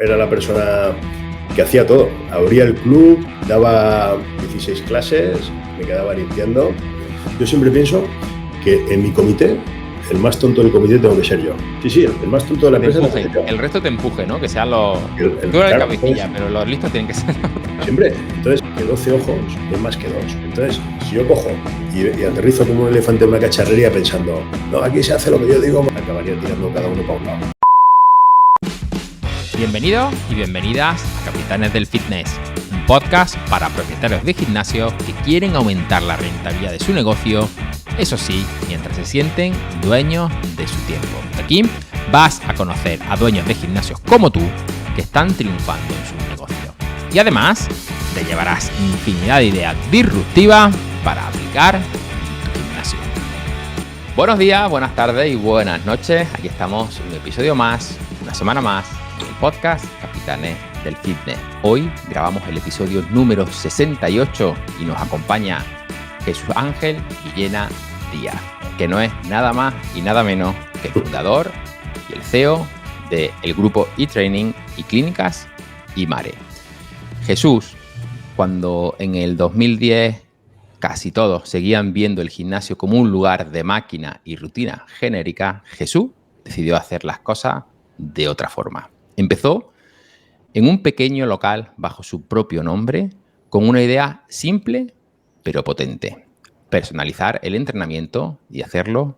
era la persona que hacía todo. Abría el club, daba 16 clases, me quedaba limpiando. Yo siempre pienso que en mi comité, el más tonto del comité tengo que ser yo. Sí, el más tonto de la empresa. El resto te empuje, ¿no? Que sean los... Tú eres el cabecilla, pero los listos tienen que ser... Siempre. Entonces, que 12 ojos es más que 2. Entonces, si yo cojo y aterrizo como un elefante en una cacharrería pensando, no, aquí se hace lo que yo digo, acabaría tirando cada uno para un lado. Bienvenidos y bienvenidas a Capitanes del Fitness, un podcast para propietarios de gimnasios que quieren aumentar la rentabilidad de su negocio, eso sí, mientras se sienten dueños de su tiempo. Aquí vas a conocer a dueños de gimnasios como tú que están triunfando en sus negocios. Y además, te llevarás infinidad de ideas disruptivas para aplicar en tu gimnasio. Buenos días, buenas tardes y buenas noches. Aquí estamos, un episodio más, una semana más, en el podcast Capitanes del Fitness. Hoy grabamos el episodio número 68 y nos acompaña Jesús Ángel Villena Díaz, que no es nada más y nada menos que el fundador y el CEO del grupo eTraining y Clínicas IMARE. Jesús, cuando en el 2010 casi todos seguían viendo el gimnasio como un lugar de máquina y rutina genérica, Jesús decidió hacer las cosas de otra forma. Empezó en un pequeño local bajo su propio nombre con una idea simple pero potente: personalizar el entrenamiento y hacerlo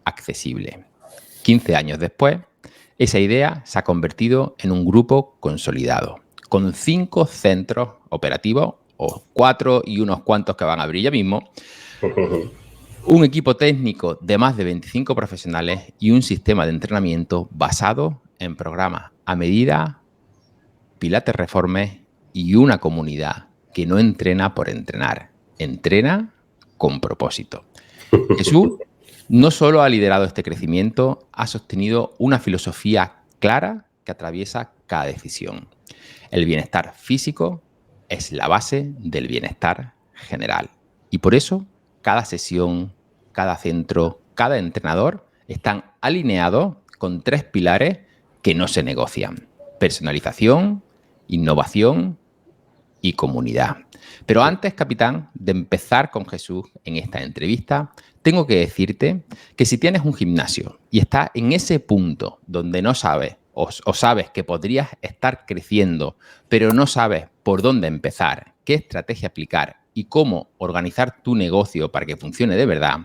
accesible. 15 años después, esa idea se ha convertido en un grupo consolidado, con 5 centros operativos, o 4 y unos cuantos que van a abrir ya mismo, un equipo técnico de más de 25 profesionales y un sistema de entrenamiento basado en programas a medida, pilates reformes y una comunidad que no entrena por entrenar, entrena con propósito. Jesús no solo ha liderado este crecimiento, ha sostenido una filosofía clara que atraviesa cada decisión. El bienestar físico es la base del bienestar general. Y por eso, cada sesión, cada centro, cada entrenador están alineados con 3 pilares que no se negocian: personalización, innovación y comunidad. Pero antes, capitán, de empezar con Jesús en esta entrevista, tengo que decirte que si tienes un gimnasio y estás en ese punto donde no sabes o sabes que podrías estar creciendo, pero no sabes por dónde empezar, qué estrategia aplicar y cómo organizar tu negocio para que funcione de verdad,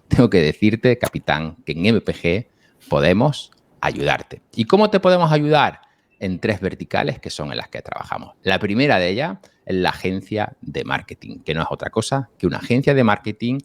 tengo que decirte, capitán, que en MPG podemos ayudarte. ¿Y cómo te podemos ayudar? En 3 verticales que son en las que trabajamos. La primera de ellas es la agencia de marketing, que no es otra cosa que una agencia de marketing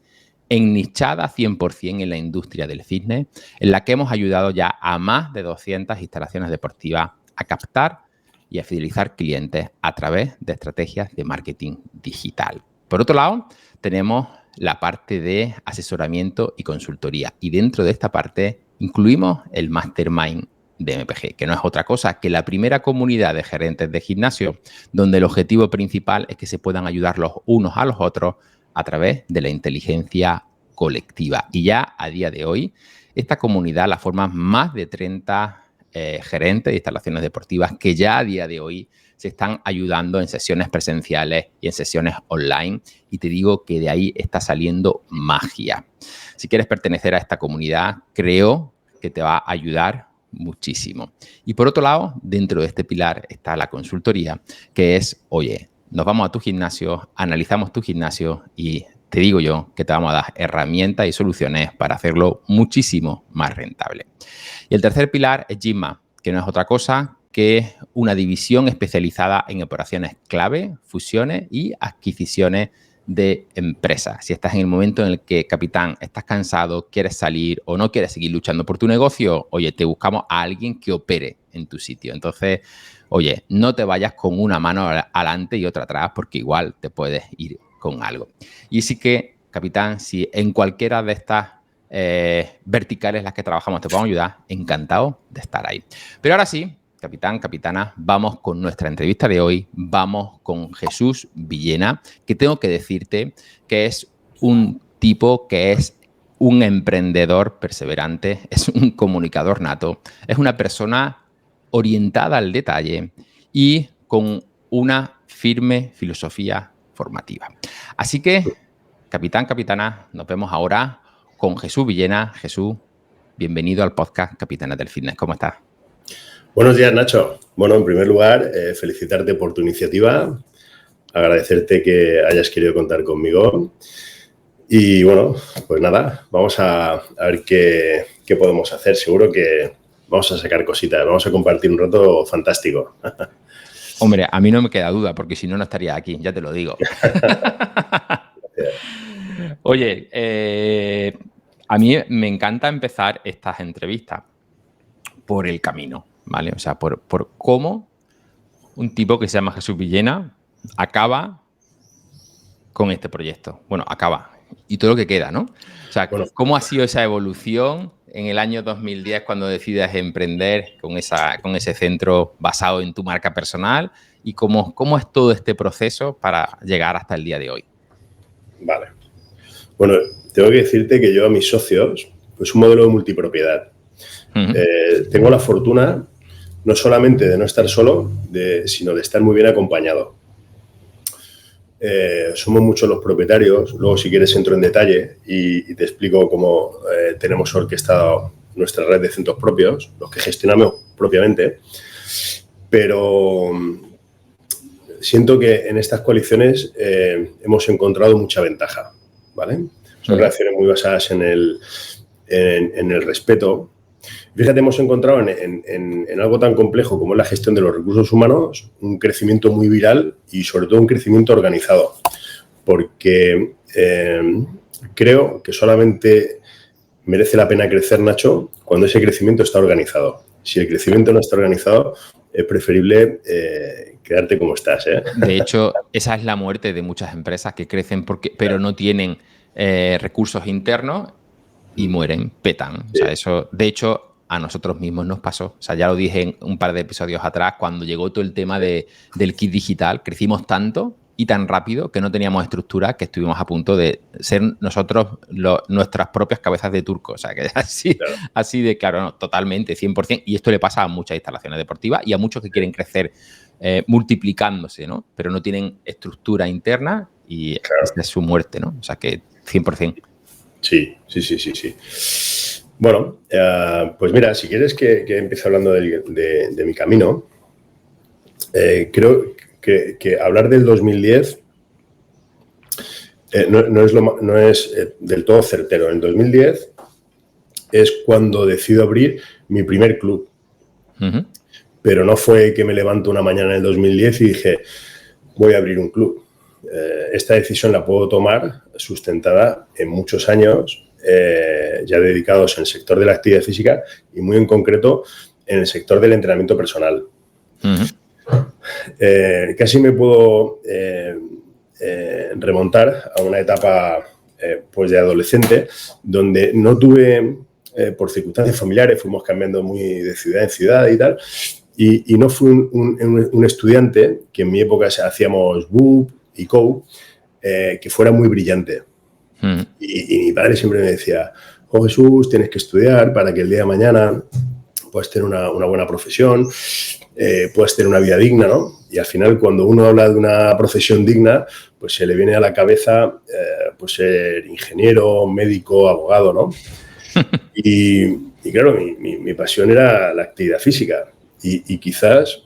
ennichada 100% en la industria del fitness, en la que hemos ayudado ya a más de 200 instalaciones deportivas a captar y a fidelizar clientes a través de estrategias de marketing digital. Por otro lado, tenemos la parte de asesoramiento y consultoría, y dentro de esta parte incluimos el Mastermind de MPG, que no es otra cosa que la primera comunidad de gerentes de gimnasio donde el objetivo principal es que se puedan ayudar los unos a los otros a través de la inteligencia colectiva. Y ya a día de hoy, esta comunidad la forman más de 30 gerentes de instalaciones deportivas que ya a día de hoy se están ayudando en sesiones presenciales y en sesiones online. Y te digo que de ahí está saliendo magia. Si quieres pertenecer a esta comunidad, creo que te va a ayudar muchísimo. Y por otro lado, dentro de este pilar está la consultoría, que es, oye, nos vamos a tu gimnasio, analizamos tu gimnasio y te digo yo que te vamos a dar herramientas y soluciones para hacerlo muchísimo más rentable. Y el tercer pilar es Gymma, que no es otra cosa que una división especializada en operaciones clave, fusiones y adquisiciones de empresas. Si estás en el momento en el que, capitán, estás cansado, quieres salir o no quieres seguir luchando por tu negocio, oye, te buscamos a alguien que opere en tu sitio. Entonces, oye, no te vayas con una mano adelante y otra atrás, porque igual te puedes ir con algo. Y sí que, capitán, si en cualquiera de estas verticales en las que trabajamos te podemos ayudar, encantado de estar ahí. Pero ahora sí, capitán, capitana, vamos con nuestra entrevista de hoy. Vamos con Jesús Villena, que tengo que decirte que es un tipo que es un emprendedor perseverante, es un comunicador nato, es una persona orientada al detalle y con una firme filosofía formativa. Así que, capitán, capitana, nos vemos ahora con Jesús Villena. Jesús, bienvenido al podcast Capitanes del Fitness. ¿Cómo estás? Buenos días, Nacho. Bueno, en primer lugar, felicitarte por tu iniciativa, agradecerte que hayas querido contar conmigo y, bueno, pues nada, vamos a ver qué podemos hacer. Seguro que vamos a sacar cositas, vamos a compartir un rato fantástico. Hombre, a mí no me queda duda, porque si no, no estaría aquí, ya te lo digo. Oye, a mí me encanta empezar estas entrevistas por el camino, ¿vale? O sea, por cómo un tipo que se llama Jesús Villena acaba con este proyecto. Bueno, acaba. Y todo lo que queda, ¿no? O sea, bueno, ¿cómo ha sido esa evolución en el año 2010 cuando decides emprender con ese centro basado en tu marca personal? ¿Y cómo es todo este proceso para llegar hasta el día de hoy? Vale. Bueno, tengo que decirte que yo a mis socios, pues un modelo de multipropiedad. Tengo la fortuna no solamente de no estar solo, sino de estar muy bien acompañado. Somos muchos los propietarios. Luego, si quieres, entro en detalle y te explico cómo tenemos orquestado nuestra red de centros propios, los que gestionamos propiamente. Pero siento que en estas coaliciones hemos encontrado mucha ventaja, ¿vale? Son relaciones muy basadas en el respeto. Fíjate, hemos encontrado en algo tan complejo como es la gestión de los recursos humanos un crecimiento muy viral y sobre todo un crecimiento organizado, porque creo que solamente merece la pena crecer, Nacho, cuando ese crecimiento está organizado. Si el crecimiento no está organizado, es preferible quedarte como estás, ¿eh? De hecho, esa es la muerte de muchas empresas que crecen pero no tienen recursos internos y mueren, petan. O sea, eso, de hecho, a nosotros mismos nos pasó. O sea, ya lo dije en un par de episodios atrás, cuando llegó todo el tema del kit digital, crecimos tanto y tan rápido que no teníamos estructura que estuvimos a punto de ser nosotros nuestras propias cabezas de turco. O sea, que así de claro, no, totalmente, 100%. Y esto le pasa a muchas instalaciones deportivas y a muchos que quieren crecer multiplicándose, ¿no? Pero no tienen estructura interna y esta es su muerte, ¿no? O sea, que 100%. Sí. Bueno, pues mira, si quieres que empiece hablando de mi camino, creo que hablar del 2010 no es del todo certero. En el 2010 es cuando decido abrir mi primer club. Uh-huh. Pero no fue que me levanto una mañana en el 2010 y dije, voy a abrir un club. Esta decisión la puedo tomar sustentada en muchos años ya dedicados en el sector de la actividad física y muy en concreto en el sector del entrenamiento personal. Uh-huh. Casi me puedo remontar a una etapa pues de adolescente donde no tuve, por circunstancias familiares, fuimos cambiando muy de ciudad en ciudad y tal, y no fui un estudiante que en mi época hacíamos BUP y COU, que fuera muy brillante. Y mi padre siempre me decía, oh Jesús, tienes que estudiar para que el día de mañana puedas tener una buena profesión, puedas tener una vida digna, ¿no? Y al final, cuando uno habla de una profesión digna, pues se le viene a la cabeza pues ser ingeniero, médico, abogado, ¿no? Y claro, mi pasión era la actividad física y quizás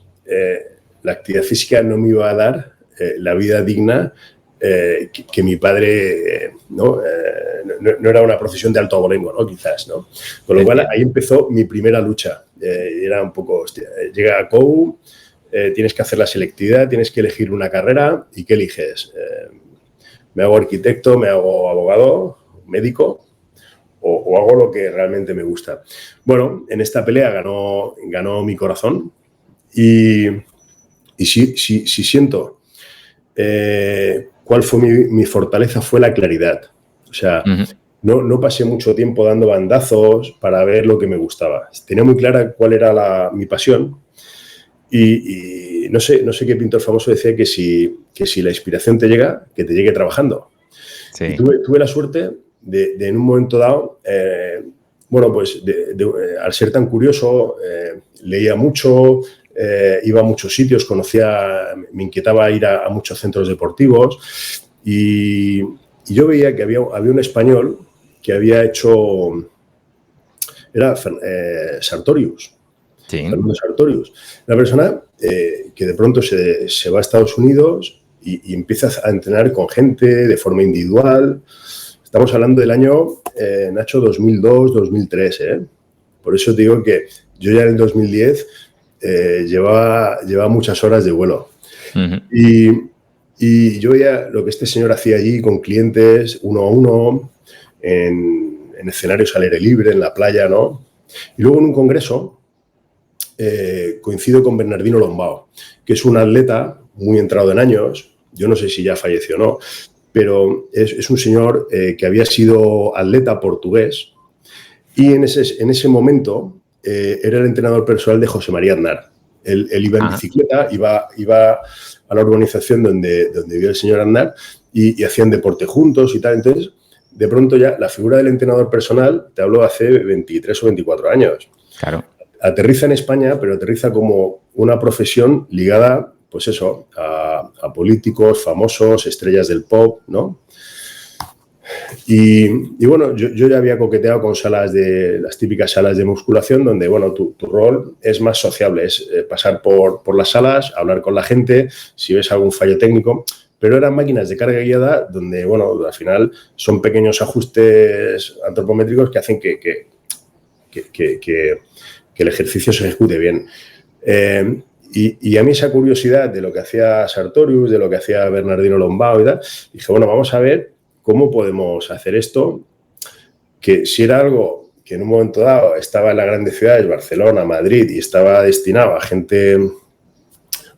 la actividad física no me iba a dar la vida digna que mi padre no era una profesión de alto abolengo, ¿no? Quizás, ¿no? Con lo cual, ahí empezó mi primera lucha. Era un poco, hostia, llega a COU, tienes que hacer la selectividad, tienes que elegir una carrera, ¿y qué eliges? ¿Me hago arquitecto, me hago abogado, médico o hago lo que realmente me gusta? Bueno, en esta pelea ganó mi corazón y si siento cuál fue mi fortaleza, fue la claridad. O sea, no pasé mucho tiempo dando bandazos para ver lo que me gustaba. Tenía muy clara cuál era mi pasión y no sé qué pintor famoso decía que si la inspiración te llega, que te llegue trabajando. Sí. Y tuve la suerte de en un momento dado bueno, pues al ser tan curioso, leía mucho, iba a muchos sitios, me inquietaba ir a muchos centros deportivos y yo veía que había un español que había hecho, era Sartorius. Sí. Fernando Sartorius, una persona que de pronto se va a Estados Unidos y empieza a entrenar con gente de forma individual. Estamos hablando del año, Nacho, 2002, 2003. Por eso te digo que yo ya en el 2010 llevaba muchas horas de vuelo. Uh-huh. Y yo veía lo que este señor hacía allí con clientes, uno a uno, en escenarios al aire libre, en la playa, ¿no? Y luego en un congreso coincido con Bernardino Lombao, que es un atleta muy entrado en años. Yo no sé si ya falleció o no, pero es un señor que había sido atleta portugués y en ese momento era el entrenador personal de José María Aznar. Él iba en bicicleta, iba a la urbanización donde vivía el señor Aznar y hacían deporte juntos y tal. Entonces, de pronto ya la figura del entrenador personal, te hablo hace 23 o 24 años. Claro. Aterriza en España, pero aterriza como una profesión ligada, pues eso, a políticos, famosos, estrellas del pop, ¿no? Y bueno, yo ya había coqueteado con las típicas salas de musculación donde, bueno, tu rol es más sociable, es pasar por las salas, hablar con la gente, si ves algún fallo técnico, pero eran máquinas de carga guiada donde, bueno, al final son pequeños ajustes antropométricos que hacen que el ejercicio se ejecute bien. Y a mí esa curiosidad de lo que hacía Sartorius, de lo que hacía Bernardino Lombao y tal, dije, bueno, vamos a ver cómo podemos hacer esto, que si era algo que en un momento dado estaba en las grandes ciudades, Barcelona, Madrid, y estaba destinado a gente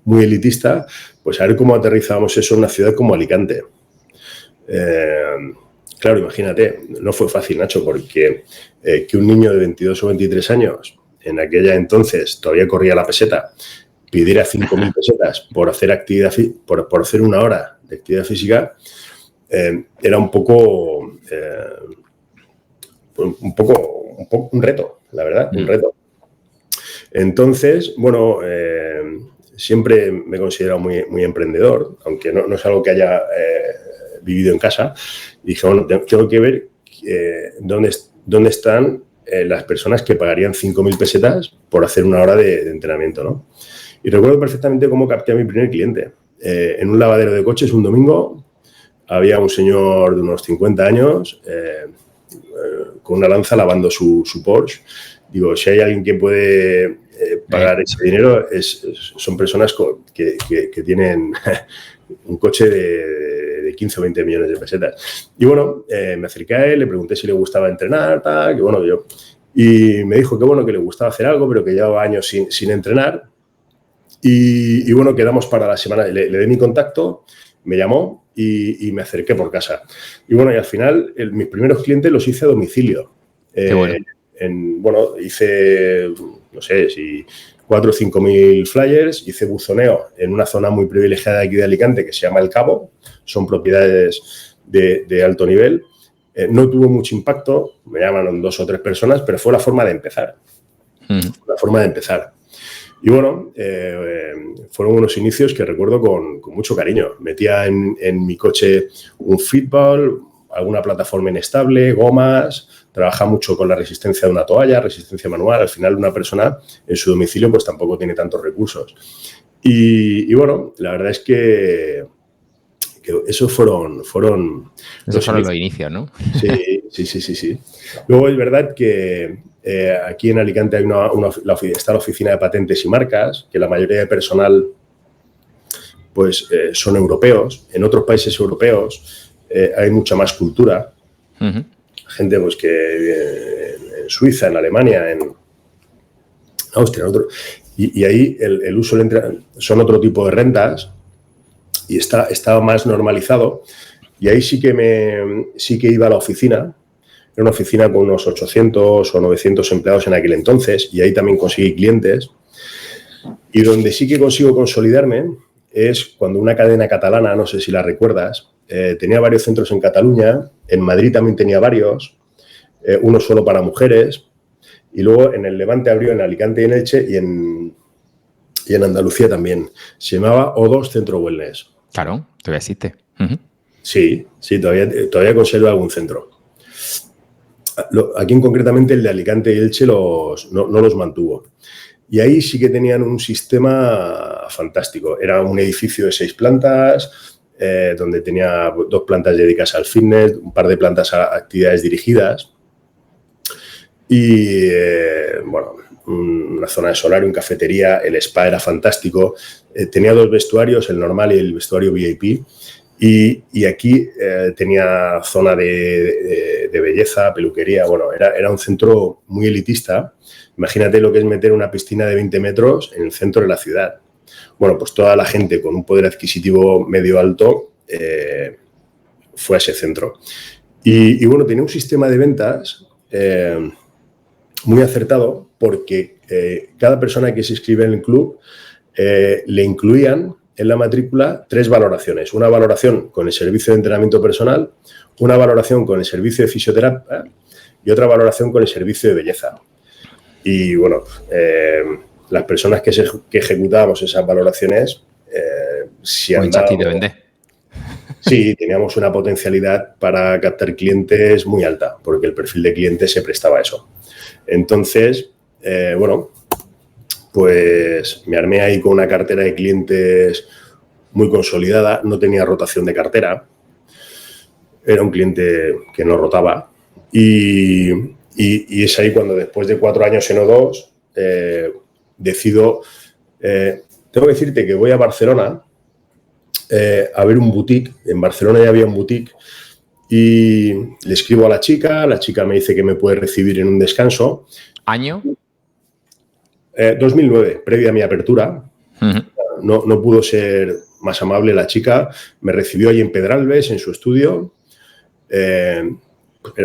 muy elitista, pues a ver cómo aterrizábamos eso en una ciudad como Alicante. Claro, imagínate, no fue fácil, Nacho, porque que un niño de 22 o 23 años, en aquella entonces todavía corría la peseta, pidiera 5.000 pesetas por hacer por hacer una hora de actividad física, era un poco un reto, la verdad, un reto. Entonces, bueno, siempre me he considerado muy emprendedor, aunque no es algo que haya vivido en casa. Y dije, bueno, tengo que ver dónde están las personas que pagarían 5.000 pesetas por hacer una hora de entrenamiento, ¿no? Y recuerdo perfectamente cómo capté a mi primer cliente. En un lavadero de coches, un domingo, había un señor de unos 50 años con una lanza lavando su Porsche. Digo, si hay alguien que puede pagar ese dinero, son personas que tienen un coche de 15 o 20 millones de pesetas. Y bueno, me acerqué a él, le pregunté si le gustaba entrenar, tal, que bueno, y me dijo que bueno, que le gustaba hacer algo, pero que llevaba años sin entrenar. Y bueno, quedamos para la semana. Le di mi contacto, me llamó y me acerqué por casa. Y bueno, y al final, mis primeros clientes los hice a domicilio. Qué bueno. Bueno, hice, no sé, si 4 o 5.000 flyers, hice buzoneo en una zona muy privilegiada aquí de Alicante que se llama El Cabo, son propiedades de alto nivel. No tuvo mucho impacto, me llamaron 2 o 3 personas, pero fue la forma de empezar. La forma de empezar. Y bueno, fueron unos inicios que recuerdo con mucho cariño. Metía en mi coche un Fitball, alguna plataforma inestable, gomas, trabaja mucho con la resistencia de una toalla, resistencia manual. Al final, una persona en su domicilio pues tampoco tiene tantos recursos. Y bueno, la verdad es que esos fueron los inicios, ¿no? Sí. Luego es verdad que aquí en Alicante hay está la oficina de patentes y marcas, que la mayoría de personal pues son europeos. En otros países europeos hay mucha más cultura. Uh-huh. Gente pues que en Suiza, en Alemania, en Austria, y ahí el uso son otro tipo de rentas y está más normalizado. Y ahí sí que iba a la oficina. Era una oficina con unos 800 o 900 empleados en aquel entonces, y ahí también conseguí clientes. Y donde sí que consigo consolidarme es cuando una cadena catalana, no sé si la recuerdas, tenía varios centros en Cataluña, en Madrid también tenía varios, uno solo para mujeres, y luego en el Levante abrió en Alicante y en Elche y en Andalucía también. Se llamaba O2 Centro Wellness. Claro, todavía existe. Uh-huh. Sí, todavía conserva algún centro. Aquí concretamente el de Alicante y Elche no los mantuvo. Y ahí sí que tenían un sistema fantástico. Era un edificio de 6 plantas, donde tenía 2 plantas dedicadas al fitness, un par de plantas a actividades dirigidas. Y, una zona de solarium, cafetería, el spa era fantástico. Tenía 2 vestuarios, el normal y el vestuario VIP. Y aquí tenía zona de belleza, peluquería. Bueno, era un centro muy elitista. Imagínate lo que es meter una piscina de 20 metros en el centro de la ciudad. Bueno, pues toda la gente con un poder adquisitivo medio alto fue a ese centro. Y bueno, tenía un sistema de ventas muy acertado porque cada persona que se inscribe en el club le incluían en la matrícula 3 valoraciones. Una valoración con el servicio de entrenamiento personal, una valoración con el servicio de fisioterapia y otra valoración con el servicio de belleza. Y bueno, las personas que ejecutábamos esas valoraciones, si sí, teníamos una potencialidad para captar clientes muy alta, porque el perfil de clientes se prestaba a eso. Entonces, pues me armé ahí con una cartera de clientes muy consolidada, no tenía rotación de cartera, era un cliente que no rotaba y es ahí cuando después de 4 años en O2 decido, tengo que decirte que voy a Barcelona a ver un boutique, en Barcelona ya había un boutique y le escribo a la chica me dice que me puede recibir en un descanso. ¿Año? 2009, previa a mi apertura. Uh-huh. No pudo ser más amable la chica. Me recibió allí en Pedralbes, en su estudio.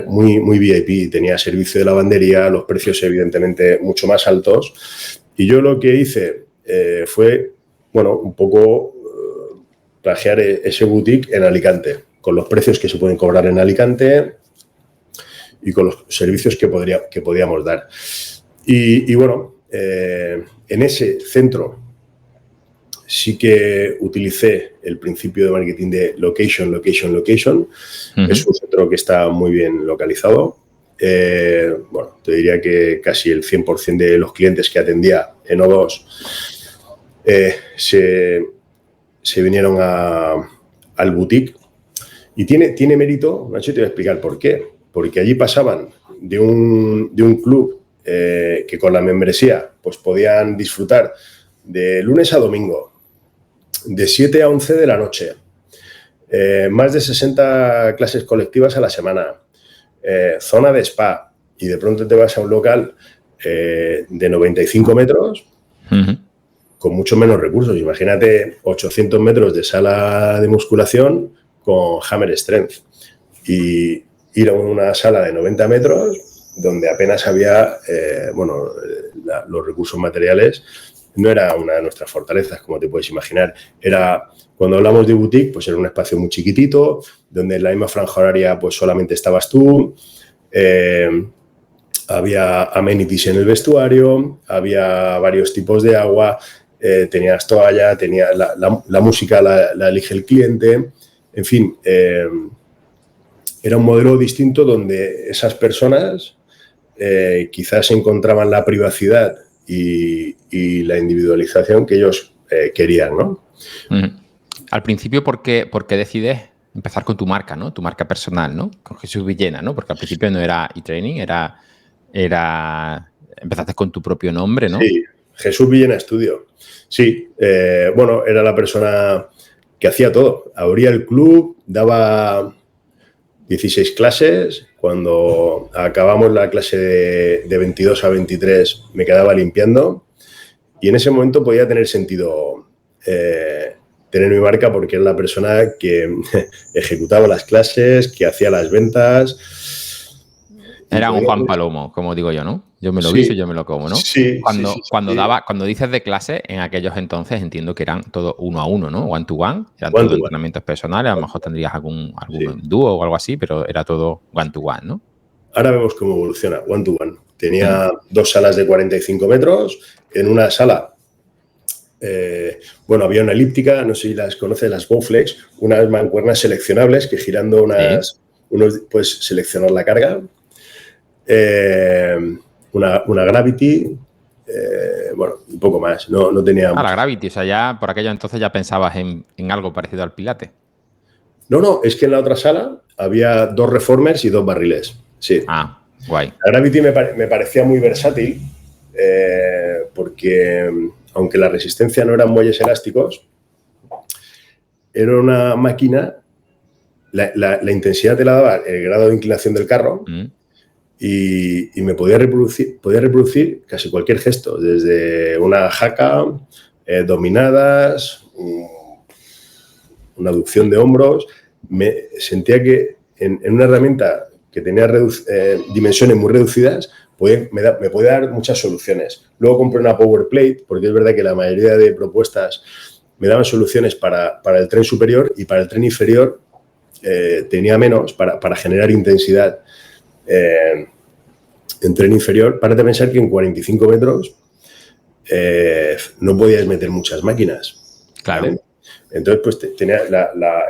Muy VIP. Tenía servicio de lavandería, los precios evidentemente mucho más altos. Y yo lo que hice fue, un poco plagiar ese boutique en Alicante, con los precios que se pueden cobrar en Alicante y con los servicios que podíamos dar. Y en ese centro sí que utilicé el principio de marketing de location. Uh-huh. Es un centro que está muy bien localizado. Te diría que casi el 100% de los clientes que atendía en O2 se vinieron al boutique. Y tiene mérito, Nacho, te voy a explicar por qué. Porque allí pasaban de un club que con la membresía pues podían disfrutar de lunes a domingo, de 7 a 11 de la noche, más de 60 clases colectivas a la semana, zona de spa, y de pronto te vas a un local de 95 metros uh-huh. con mucho menos recursos. Imagínate 800 metros de sala de musculación con Hammer Strength y ir a una sala de 90 metros donde apenas había, los recursos materiales. No era una de nuestras fortalezas, como te puedes imaginar. Cuando hablamos de boutique, pues era un espacio muy chiquitito, donde en la misma franja horaria pues solamente estabas tú, había amenities en el vestuario, había varios tipos de agua, tenías toalla, la música la elige el cliente, en fin, era un modelo distinto donde esas personas quizás encontraban la privacidad y la individualización que ellos querían, ¿no? Al principio, ¿por qué decides empezar con tu marca, ¿no? Tu marca personal, ¿no? Con Jesús Villena, ¿no? Porque al principio no era eTraining, empezaste con tu propio nombre, ¿no? Sí, Jesús Villena Studio. Sí, era la persona que hacía todo. Abría el club, daba 16 clases. Cuando acabamos la clase de 22 a 23 me quedaba limpiando y en ese momento podía tener sentido tener mi marca porque era la persona que ejecutaba las clases, que hacía las ventas. Era un Juan Palomo, como digo yo, ¿no? Yo me lo guiso y yo me lo como, ¿no? Sí. Cuando dices de clase, en aquellos entonces entiendo que eran todo 1 a 1, ¿no? One to one, eran todo entrenamientos personales, a lo mejor tendrías algún dúo o algo así, pero era todo one to one, ¿no? ahora vemos cómo evoluciona, one to one. Tenía 2 salas de 45 metros, en una sala, había una elíptica, no sé si las conoces, las Bowflex, unas mancuernas seleccionables que girando puedes seleccionar la carga, una Gravity, un poco más, no tenía... La Gravity, o sea, ya por aquello entonces ya pensabas en algo parecido al Pilates. No, es que en la otra sala había 2 reformers y 2 barriles, sí. Guay. La Gravity me parecía muy versátil porque, aunque la resistencia no eran muelles elásticos, era una máquina, la intensidad te la daba el grado de inclinación del carro y me podía reproducir casi cualquier gesto, desde una jaca, dominadas, una aducción de hombros. Me sentía que en una herramienta que tenía dimensiones muy reducidas me podía dar muchas soluciones. Luego compré una Power Plate, porque es verdad que la mayoría de propuestas me daban soluciones para el tren superior, y para el tren inferior tenía menos para generar intensidad en tren inferior. Párate a pensar que en 45 metros no podías meter muchas máquinas. Claro. ¿Vale? Entonces, pues tenía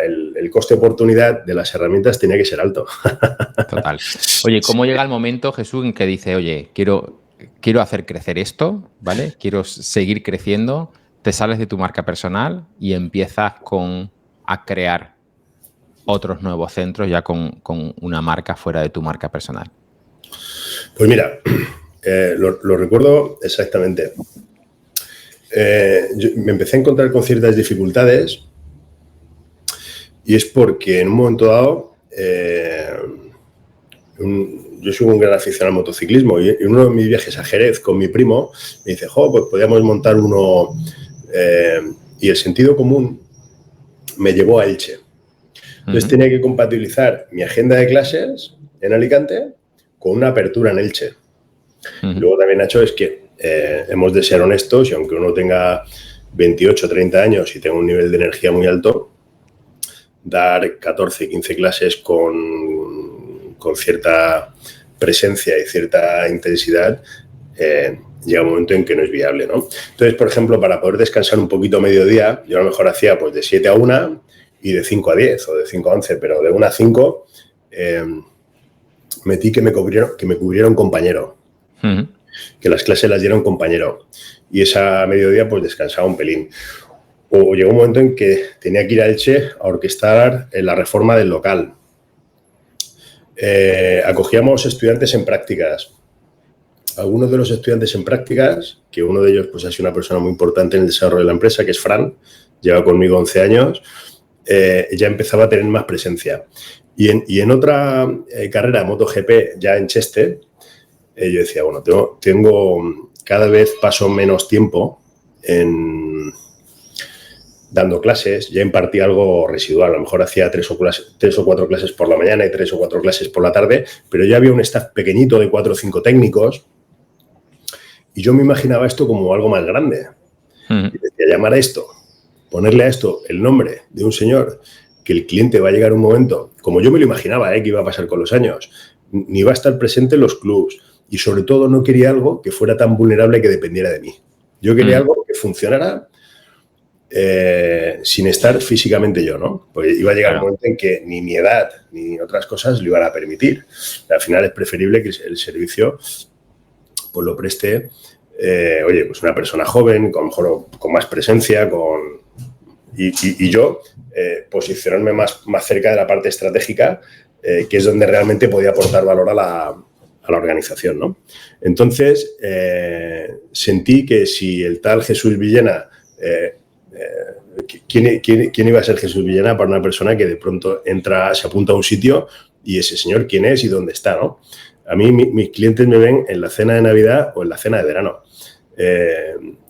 el coste de oportunidad de las herramientas tenía que ser alto. Total. Oye, ¿cómo llega el momento, Jesús, en que dice, oye, quiero hacer crecer esto, ¿vale? Quiero seguir creciendo, te sales de tu marca personal y empiezas a crear otros nuevos centros ya con una marca fuera de tu marca personal? Pues mira, lo recuerdo exactamente. Yo me empecé a encontrar con ciertas dificultades, y es porque en un momento dado yo soy un gran aficionado al motociclismo, y en uno de mis viajes a Jerez con mi primo me dice, pues podíamos montar uno, y el sentido común me llevó a Elche. Entonces tenía que compatibilizar mi agenda de clases en Alicante con una apertura en Elche. Luego también, Nacho, es que hemos de ser honestos, y aunque uno tenga 28, 30 años y tenga un nivel de energía muy alto, dar 14, 15 clases con cierta presencia y cierta intensidad, llega un momento en que no es viable, ¿no? Entonces, por ejemplo, para poder descansar un poquito a mediodía, yo a lo mejor hacía pues de 7 a 1 y de 5 a 10 o de 5 a 11, pero de 1 a 5 metí que me cubriera un compañero. Que las clases las diera un compañero, y esa mediodía pues descansaba un pelín. O llegó un momento en que tenía que ir a Elche a orquestar la reforma del local. Acogíamos estudiantes en prácticas. Algunos de los estudiantes en prácticas, que uno de ellos pues ha sido una persona muy importante en el desarrollo de la empresa, que es Fran, lleva conmigo 11 años, ya empezaba a tener más presencia. Y en otra carrera, MotoGP, ya en Cheste, yo decía, tengo cada vez paso menos tiempo dando clases. Ya impartí algo residual, a lo mejor hacía 3 o 4 clases por la mañana y 3 o 4 clases por la tarde, pero ya había un staff pequeñito de 4 o 5 técnicos, y yo me imaginaba esto como algo más grande. Y decía, llamar a esto, ponerle a esto el nombre de un señor que el cliente va a llegar un momento, como yo me lo imaginaba, que iba a pasar con los años, ni va a estar presente en los clubs. Y sobre todo no quería algo que fuera tan vulnerable que dependiera de mí. Yo quería algo que funcionara sin estar físicamente yo, ¿no? Porque iba a llegar un momento en que ni mi edad ni otras cosas lo iban a permitir. Al final es preferible que el servicio pues lo preste pues una persona joven, con mejor, con más presencia, y yo posicionarme más cerca de la parte estratégica, que es donde realmente podía aportar valor a la organización, ¿no? Entonces, sentí que si el tal Jesús Villena, ¿quién iba a ser Jesús Villena para una persona que de pronto se apunta a un sitio y ese señor quién es y dónde está, ¿no? A mí mis clientes me ven en la cena de Navidad o en la cena de verano.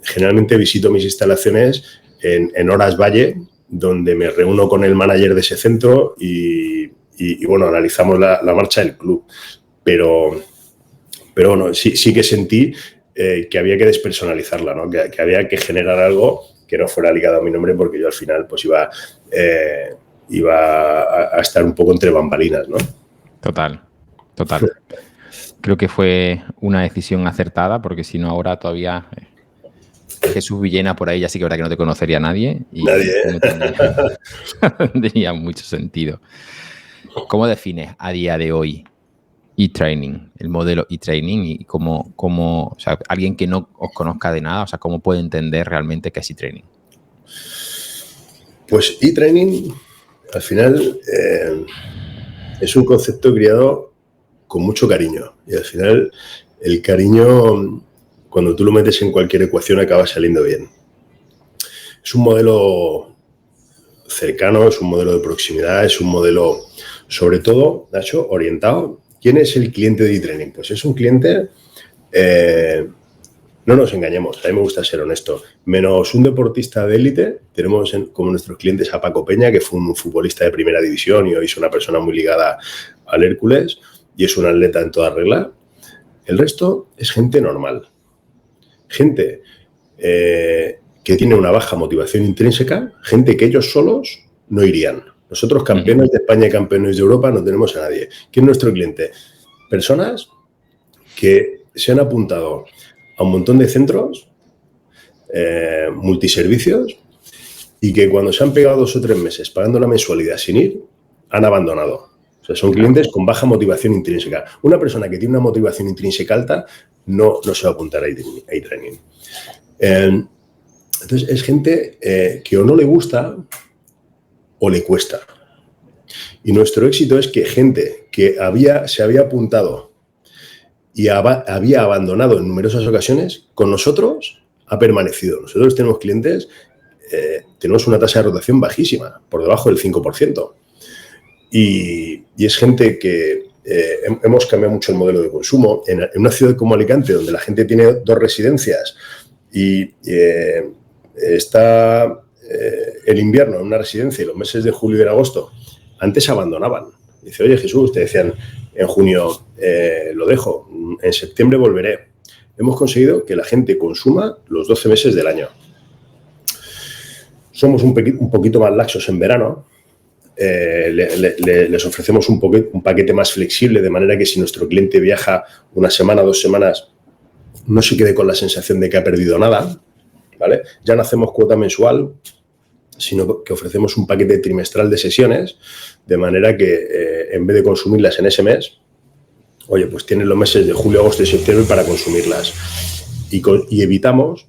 Generalmente visito mis instalaciones en horas valle, donde me reúno con el manager de ese centro y analizamos la marcha del club. Pero bueno, sí que sentí que había que despersonalizarla, ¿no? Que había que generar algo que no fuera ligado a mi nombre, porque yo al final pues iba a estar un poco entre bambalinas, ¿no? Total. Creo que fue una decisión acertada, porque si no ahora todavía Jesús Villena por ahí ya sí que es verdad que no te conocería nadie. Y Nadie, ¿eh? no tenía mucho sentido. ¿Cómo defines a día de hoy e-training, el modelo e-training y cómo, o sea, alguien que no os conozca de nada, o sea, cómo puede entender realmente qué es e-training? Pues e-training, al final, es un concepto criado con mucho cariño. Y al final, el cariño, cuando tú lo metes en cualquier ecuación, acaba saliendo bien. Es un modelo cercano, es un modelo de proximidad, es un modelo, sobre todo, Nacho, orientado. ¿Quién es el cliente de e-training? Pues es un cliente, no nos engañemos, a mí me gusta ser honesto, menos un deportista de élite, tenemos como nuestros clientes a Paco Peña, que fue un futbolista de primera división y hoy es una persona muy ligada al Hércules y es un atleta en toda regla. El resto es gente normal, gente que tiene una baja motivación intrínseca, gente que ellos solos no irían. Nosotros, campeones de España y campeones de Europa, no tenemos a nadie. ¿Quién es nuestro cliente? Personas que se han apuntado a un montón de centros, multiservicios, y que cuando se han pegado 2 o 3 meses pagando la mensualidad sin ir, han abandonado. O sea, son clientes con baja motivación intrínseca. Una persona que tiene una motivación intrínseca alta no se va a apuntar a e-training. Entonces, es gente que o no le gusta o le cuesta. Y nuestro éxito es que gente que se había apuntado y había abandonado en numerosas ocasiones, con nosotros ha permanecido. Nosotros tenemos clientes, tenemos una tasa de rotación bajísima, por debajo del 5%. Y es gente que hemos cambiado mucho el modelo de consumo. En una ciudad como Alicante, donde la gente tiene 2 residencias y está el invierno en una residencia y los meses de julio y de agosto, antes abandonaban. Dice, oye Jesús, te decían en junio, lo dejo, en septiembre volveré. Hemos conseguido que la gente consuma los 12 meses del año. Somos un poquito más laxos en verano. Les ofrecemos un paquete más flexible, de manera que si nuestro cliente viaja 1 semana, 2 semanas, no se quede con la sensación de que ha perdido nada, ¿vale? Ya no hacemos cuota mensual, sino que ofrecemos un paquete trimestral de sesiones, de manera que en vez de consumirlas en ese mes, oye, pues tienes los meses de julio, agosto y septiembre para consumirlas. Y evitamos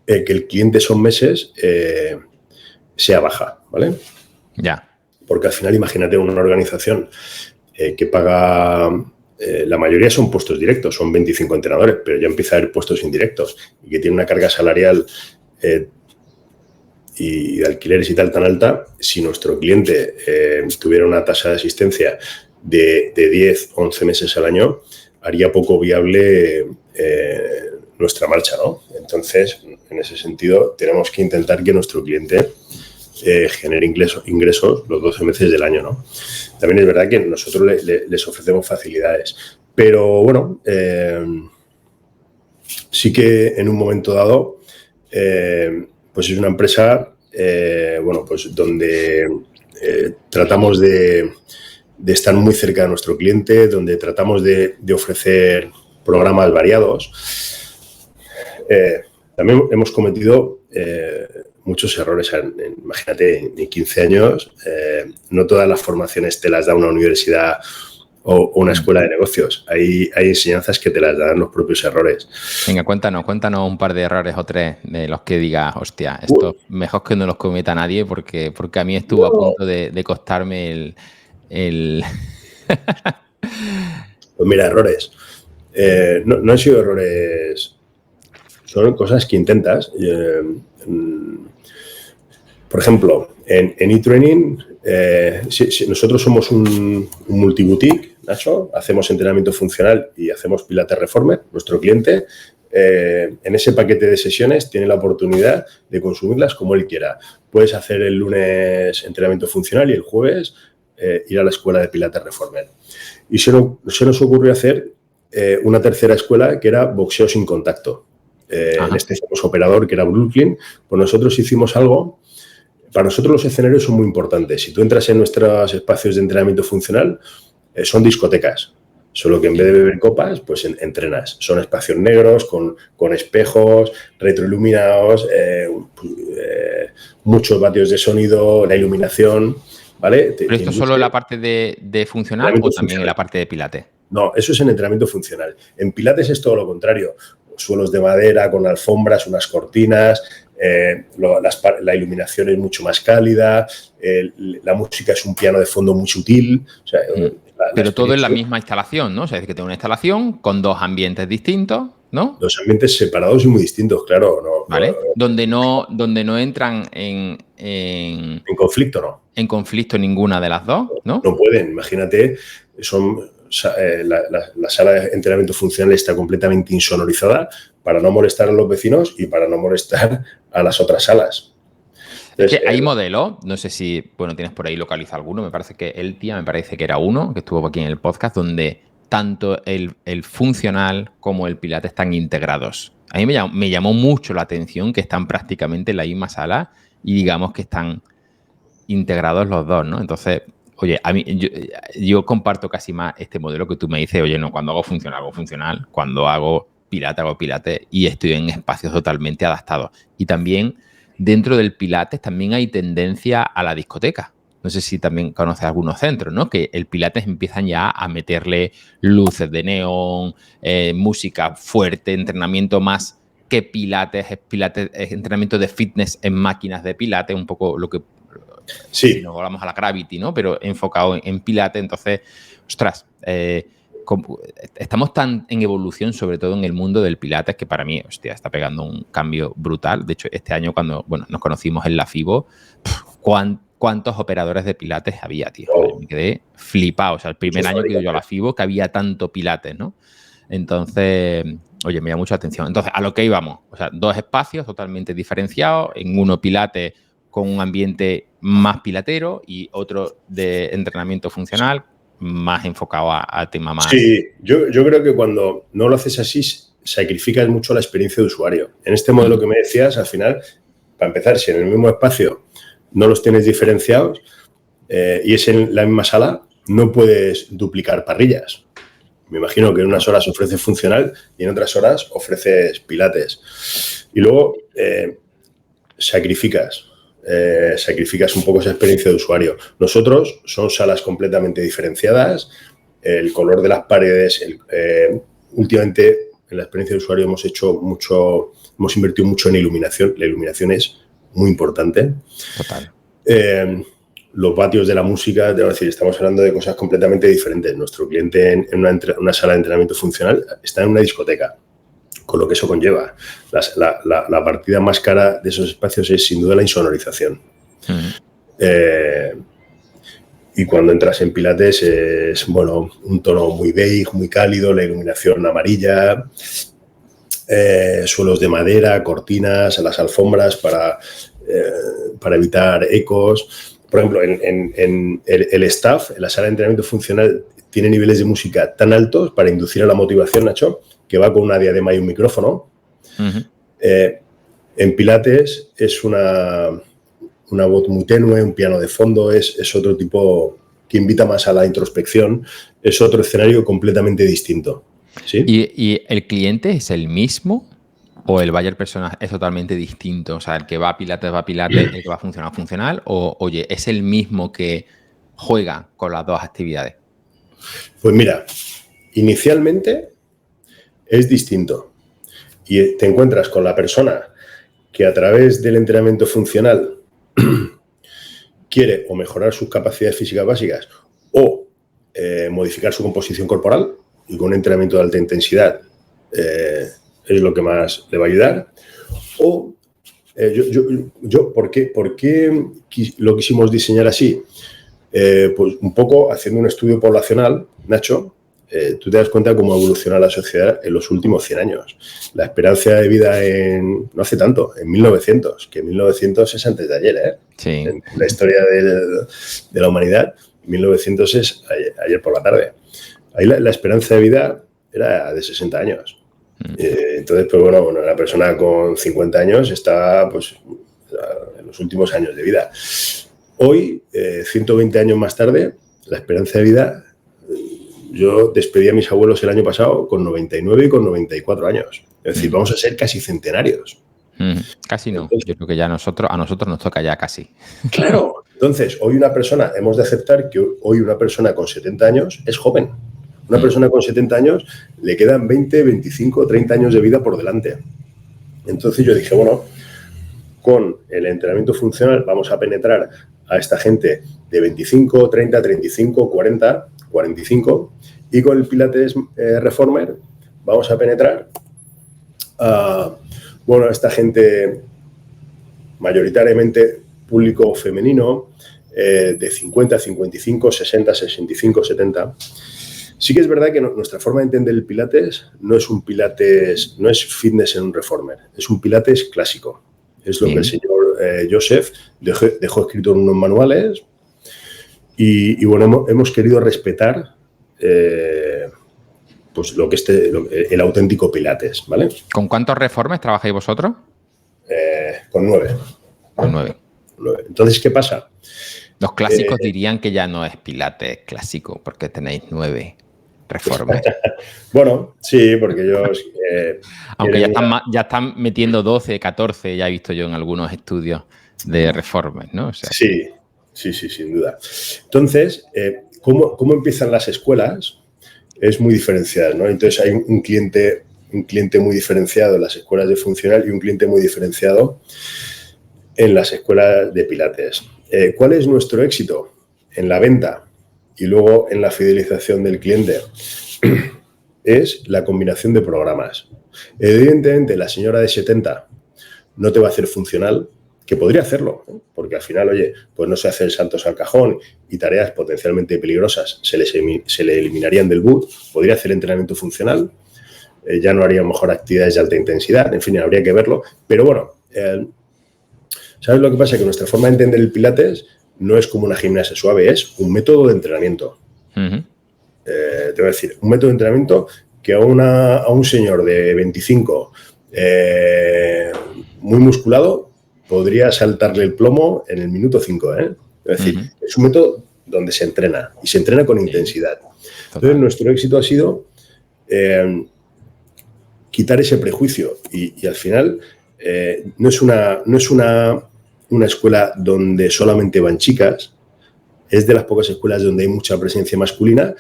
que el cliente esos meses sea baja, ¿vale? Ya. Porque al final, imagínate una organización que paga, la mayoría son puestos directos, son 25 entrenadores, pero ya empieza a haber puestos indirectos y que tiene una carga salarial y de alquileres y tal tan alta. Si nuestro cliente tuviera una tasa de asistencia de 10, 11 meses al año, haría poco viable nuestra marcha, ¿no? Entonces, en ese sentido, tenemos que intentar que nuestro cliente genere ingresos los 12 meses del año, ¿no? También es verdad que nosotros les ofrecemos facilidades, pero bueno, sí que en un momento dado, pues es una empresa, bueno, pues donde tratamos de estar muy cerca de nuestro cliente, donde tratamos de ofrecer programas variados. También hemos cometido muchos errores. Imagínate, en 15 años, no todas las formaciones te las da una universidad o una escuela de negocios. Hay enseñanzas que te las dan los propios errores. Venga, cuéntanos un par de errores o 3 de los que digas, hostia, esto mejor que no los cometa nadie porque a mí estuvo a punto de costarme el... Pues mira, errores. No han sido errores, son cosas que intentas. Por ejemplo, en e-training, si nosotros somos un multiboutique, Nacho, hacemos entrenamiento funcional y hacemos Pilates Reformer. Nuestro cliente, en ese paquete de sesiones, tiene la oportunidad de consumirlas como él quiera. Puedes hacer el lunes entrenamiento funcional y el jueves ir a la escuela de Pilates Reformer. Y se nos ocurrió hacer una tercera escuela que era boxeo sin contacto. En este operador, que era Brooklyn, pues nosotros hicimos algo. Para nosotros los escenarios son muy importantes. Si tú entras en nuestros espacios de entrenamiento funcional, son discotecas. Solo que en vez de beber copas, pues entrenas. Son espacios negros con espejos, retroiluminados, muchos vatios de sonido, la iluminación, ¿vale? ¿Pero esto solo en la parte de funcional o también en la parte de pilates? No, eso es en entrenamiento funcional. En pilates es todo lo contrario. Suelos de madera con alfombras, unas cortinas, la iluminación es mucho más cálida, la música es un piano de fondo muy sutil. O sea, pero todo en la misma instalación, ¿no? O sea, es decir, que tengo una instalación con dos ambientes distintos, ¿no? Dos ambientes separados y muy distintos, claro. ¿Vale? Donde no entran en conflicto, ¿no? En conflicto ninguna de las dos, ¿no? No pueden. Imagínate, la sala de entrenamiento funcional está completamente insonorizada para no molestar a los vecinos y para no molestar a las otras salas. Entonces, hay modelos, no sé si, tienes por ahí localizado alguno, me parece que era uno, que estuvo aquí en el podcast, donde tanto el funcional como el pilates están integrados. A mí me llamó mucho la atención que están prácticamente en la misma sala y digamos que están integrados los dos, ¿no? Entonces, oye, a mí yo comparto casi más este modelo que tú me dices, oye, no, cuando hago funcional, cuando hago pilates y estoy en espacios totalmente adaptados. Y también dentro del pilates también hay tendencia a la discoteca. No sé si también conoces algunos centros, ¿no? Que el pilates empiezan ya a meterle luces de neón, música fuerte, entrenamiento más que pilates, es entrenamiento de fitness en máquinas de pilates, un poco lo que sí. Si nos volvamos a la Gravity, ¿no? Pero enfocado en pilates. Entonces, ostras, estamos tan en evolución, sobre todo en el mundo del pilates, que para mí, hostia, está pegando un cambio brutal. De hecho, este año cuando nos conocimos en la FIBO, ¿cuántos operadores de pilates había, tío? Oh. Me quedé flipado. O sea, el primer año que iba yo a la FIBO que había tanto pilates, ¿no? Entonces, oye, me llama mucha atención. Entonces, a lo que íbamos, o sea, dos espacios totalmente diferenciados, en uno pilates con un ambiente más pilatero y otro de entrenamiento funcional más enfocado a tema más... Sí, yo creo que cuando no lo haces así, sacrificas mucho la experiencia de usuario. En este modelo que me decías, al final, para empezar, si en el mismo espacio no los tienes diferenciados y es en la misma sala, no puedes duplicar parrillas. Me imagino que en unas horas ofreces funcional y en otras horas ofreces pilates. Y luego sacrificas un poco esa experiencia de usuario. Nosotros son salas completamente diferenciadas, el color de las paredes, últimamente en la experiencia de usuario hemos invertido mucho en iluminación. La iluminación es muy importante. Total. Los vatios de la música, es decir, estamos hablando de cosas completamente diferentes. Nuestro cliente en una sala de entrenamiento funcional está en una discoteca, con lo que eso conlleva. La partida más cara de esos espacios es sin duda la insonorización. Y cuando entras en pilates es, un tono muy beige, muy cálido, la iluminación amarilla, suelos de madera, cortinas, las alfombras para evitar ecos. Por ejemplo, en el staff, en la sala de entrenamiento funcional, tiene niveles de música tan altos para inducir a la motivación, Nacho, que va con una diadema y un micrófono. En pilates es una voz muy tenue, un piano de fondo, es otro tipo que invita más a la introspección, es otro escenario completamente distinto. ¿Sí? ¿Y el cliente es el mismo o el buyer persona es totalmente distinto? O sea, el que va a pilates, el que va a funcional, o, oye, ¿es el mismo que juega con las dos actividades? Pues mira, inicialmente es distinto y te encuentras con la persona que a través del entrenamiento funcional quiere o mejorar sus capacidades físicas básicas o modificar su composición corporal, y con un entrenamiento de alta intensidad es lo que más le va a ayudar. O ¿por qué lo quisimos diseñar así? Pues un poco haciendo un estudio poblacional, Nacho, tú te das cuenta de cómo evoluciona la sociedad en los últimos 100 años. La esperanza de vida no hace tanto, en 1900, que 1900 es antes de ayer, ¿eh? Sí. En la historia de la humanidad, 1900 es ayer por la tarde. Ahí la esperanza de vida era de 60 años. Entonces, pues una persona con 50 años está pues en los últimos años de vida. Hoy, 120 años más tarde, la esperanza de vida yo despedí a mis abuelos el año pasado con 99 y con 94 años. Es decir, vamos a ser casi centenarios. Casi no. Entonces, yo creo que ya a nosotros nos toca ya casi. Claro. Entonces, hemos de aceptar que hoy una persona con 70 años es joven. Una persona con 70 años le quedan 20, 25, 30 años de vida por delante. Entonces yo dije, bueno, con el entrenamiento funcional vamos a penetrar a esta gente de 25, 30, 35, 40, 45 y con el Pilates Reformer vamos a penetrar a esta gente mayoritariamente público femenino de 50, 55, 60, 65, 70. Sí que es verdad que nuestra forma de entender el Pilates no es un Pilates, no es fitness en un reformer, es un Pilates clásico. Es lo que el señor Joseph dejó escrito en unos manuales y bueno, hemos querido respetar pues el auténtico Pilates, ¿vale? ¿Con cuántos reformes trabajáis vosotros? Con 9. Con 9. Entonces, ¿qué pasa? Los clásicos dirían que ya no es Pilates clásico porque tenéis 9 reformes. Bueno, sí, porque ellos... aunque ya están metiendo 12, 14, ya he visto yo en algunos estudios de reformes, ¿no? O sea, sí, sin duda. Entonces, ¿cómo empiezan las escuelas? Es muy diferenciado, ¿no? Entonces hay un cliente muy diferenciado en las escuelas de funcional y un cliente muy diferenciado en las escuelas de Pilates. ¿Cuál es nuestro éxito? En la venta y luego en la fidelización del cliente es la combinación de programas. Evidentemente, la señora de 70 no te va a hacer funcional, que podría hacerlo, ¿eh? Porque al final, oye, pues no se hace el saltos al cajón y tareas potencialmente peligrosas se le eliminarían del boot, podría hacer entrenamiento funcional, ya no haría mejor actividades de alta intensidad, en fin, habría que verlo, pero bueno, ¿sabes lo que pasa? Que nuestra forma de entender el Pilates no es como una gimnasia suave, es un método de entrenamiento. Te voy a decir, un método de entrenamiento que a un señor de 25 muy musculado podría saltarle el plomo en el minuto 5, ¿eh? Es decir, es un método donde se entrena y se entrena con intensidad. Entonces, nuestro éxito ha sido quitar ese prejuicio y al final no es una escuela donde solamente van chicas, es de las pocas escuelas donde hay mucha presencia masculina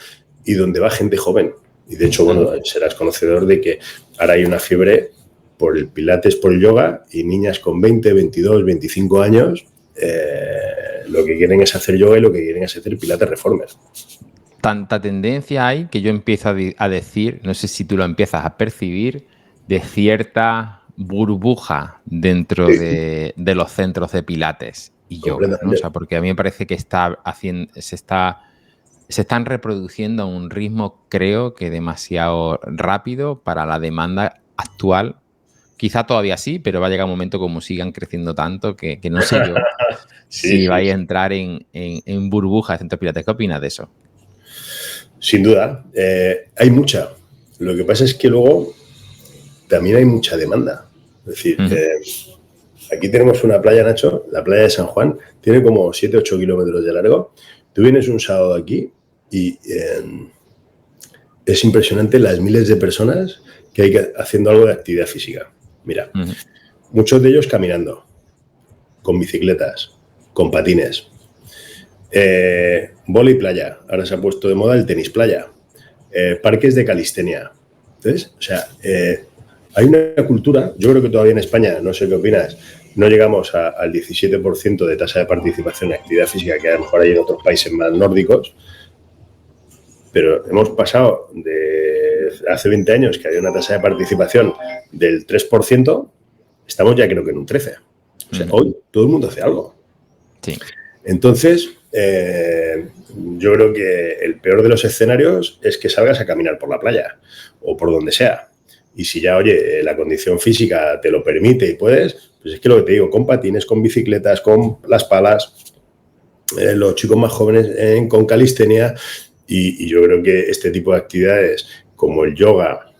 y donde va gente joven. Y de hecho, bueno, serás conocedor de que ahora hay una fiebre por el Pilates, por el yoga, y niñas con 20, 22, 25 años lo que quieren es hacer yoga y lo que quieren es hacer Pilates Reformer. Tanta tendencia hay que yo empiezo a decir, no sé si tú lo empiezas a percibir, de cierta burbuja dentro de los centros de Pilates y yoga, ¿no? O sea, porque a mí me parece que se están reproduciendo a un ritmo, creo que demasiado rápido para la demanda actual. Quizá todavía sí, pero va a llegar un momento como sigan creciendo tanto que no sé yo si vais a entrar en burbuja de centros Pilates. ¿Qué opinas de eso? Sin duda, hay mucha. Lo que pasa es que luego también hay mucha demanda. Es decir, aquí tenemos una playa, Nacho, la playa de San Juan, tiene como 7-8 kilómetros de largo. Tú vienes un sábado aquí y es impresionante las miles de personas que hay haciendo algo de actividad física. Mira, muchos de ellos caminando, con bicicletas, con patines. Vóley playa, ahora se ha puesto de moda el tenis playa. Parques de calistenia. Entonces, o sea, hay una cultura, yo creo que todavía en España, no sé qué opinas, no llegamos al 17% de tasa de participación en actividad física que a lo mejor hay en otros países más nórdicos, pero hemos pasado de hace 20 años que había una tasa de participación del 3%, estamos ya creo que en un 13%. O sea, hoy todo el mundo hace algo. Sí. Entonces, yo creo que el peor de los escenarios es que salgas a caminar por la playa o por donde sea. Y si ya, oye, la condición física te lo permite y puedes, pues es que lo que te digo, con patines, con bicicletas, con las palas, los chicos más jóvenes con calistenia, y yo creo que este tipo de actividades como el yoga,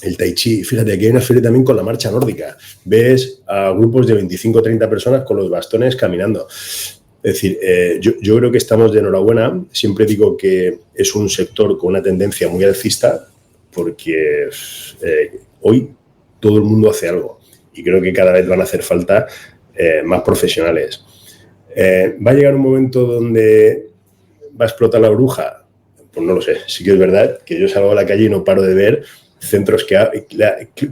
el tai chi, fíjate, aquí hay una feria también con la marcha nórdica. Ves a grupos de 25 o 30 personas con los bastones caminando. Es decir, yo creo que estamos de enhorabuena. Siempre digo que es un sector con una tendencia muy alcista porque hoy todo el mundo hace algo y creo que cada vez van a hacer falta más profesionales. ¿Va a llegar un momento donde va a explotar la burbuja? Pues no lo sé. Sí que es verdad que yo salgo a la calle y no paro de ver centros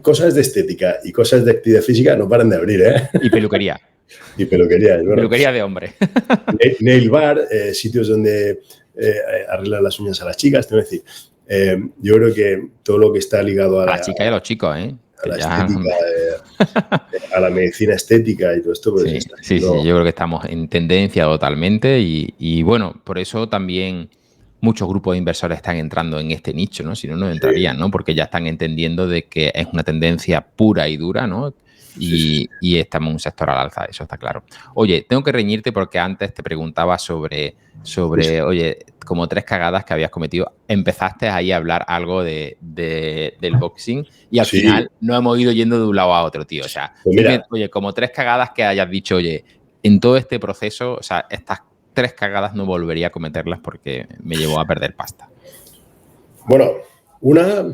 cosas de estética y cosas de actividad física no paran de abrir, ¿eh? Y peluquería. Y peluquería, bueno. Peluquería de hombre. Nail bar, sitios donde arreglar las uñas a las chicas. Te voy a decir, yo creo que todo lo que está ligado a las chicas y a los chicos, ¿eh? A la estética, a la medicina estética y todo esto. Pues sí, yo creo que estamos en tendencia totalmente y bueno, por eso también muchos grupos de inversores están entrando en este nicho, ¿no? Si no, no entrarían, ¿no? Porque ya están entendiendo de que es una tendencia pura y dura, ¿no? Y estamos en un sector al alza, eso está claro. Oye, tengo que reñirte porque antes te preguntaba sobre oye, como 3 cagadas que habías cometido. Empezaste ahí a hablar algo del boxing y al final no hemos ido yendo de un lado a otro, tío. O sea, pues mira, oye, como 3 cagadas que hayas dicho, oye, en todo este proceso, o sea, estas 3 cagadas no volvería a cometerlas porque me llevó a perder pasta. Bueno, una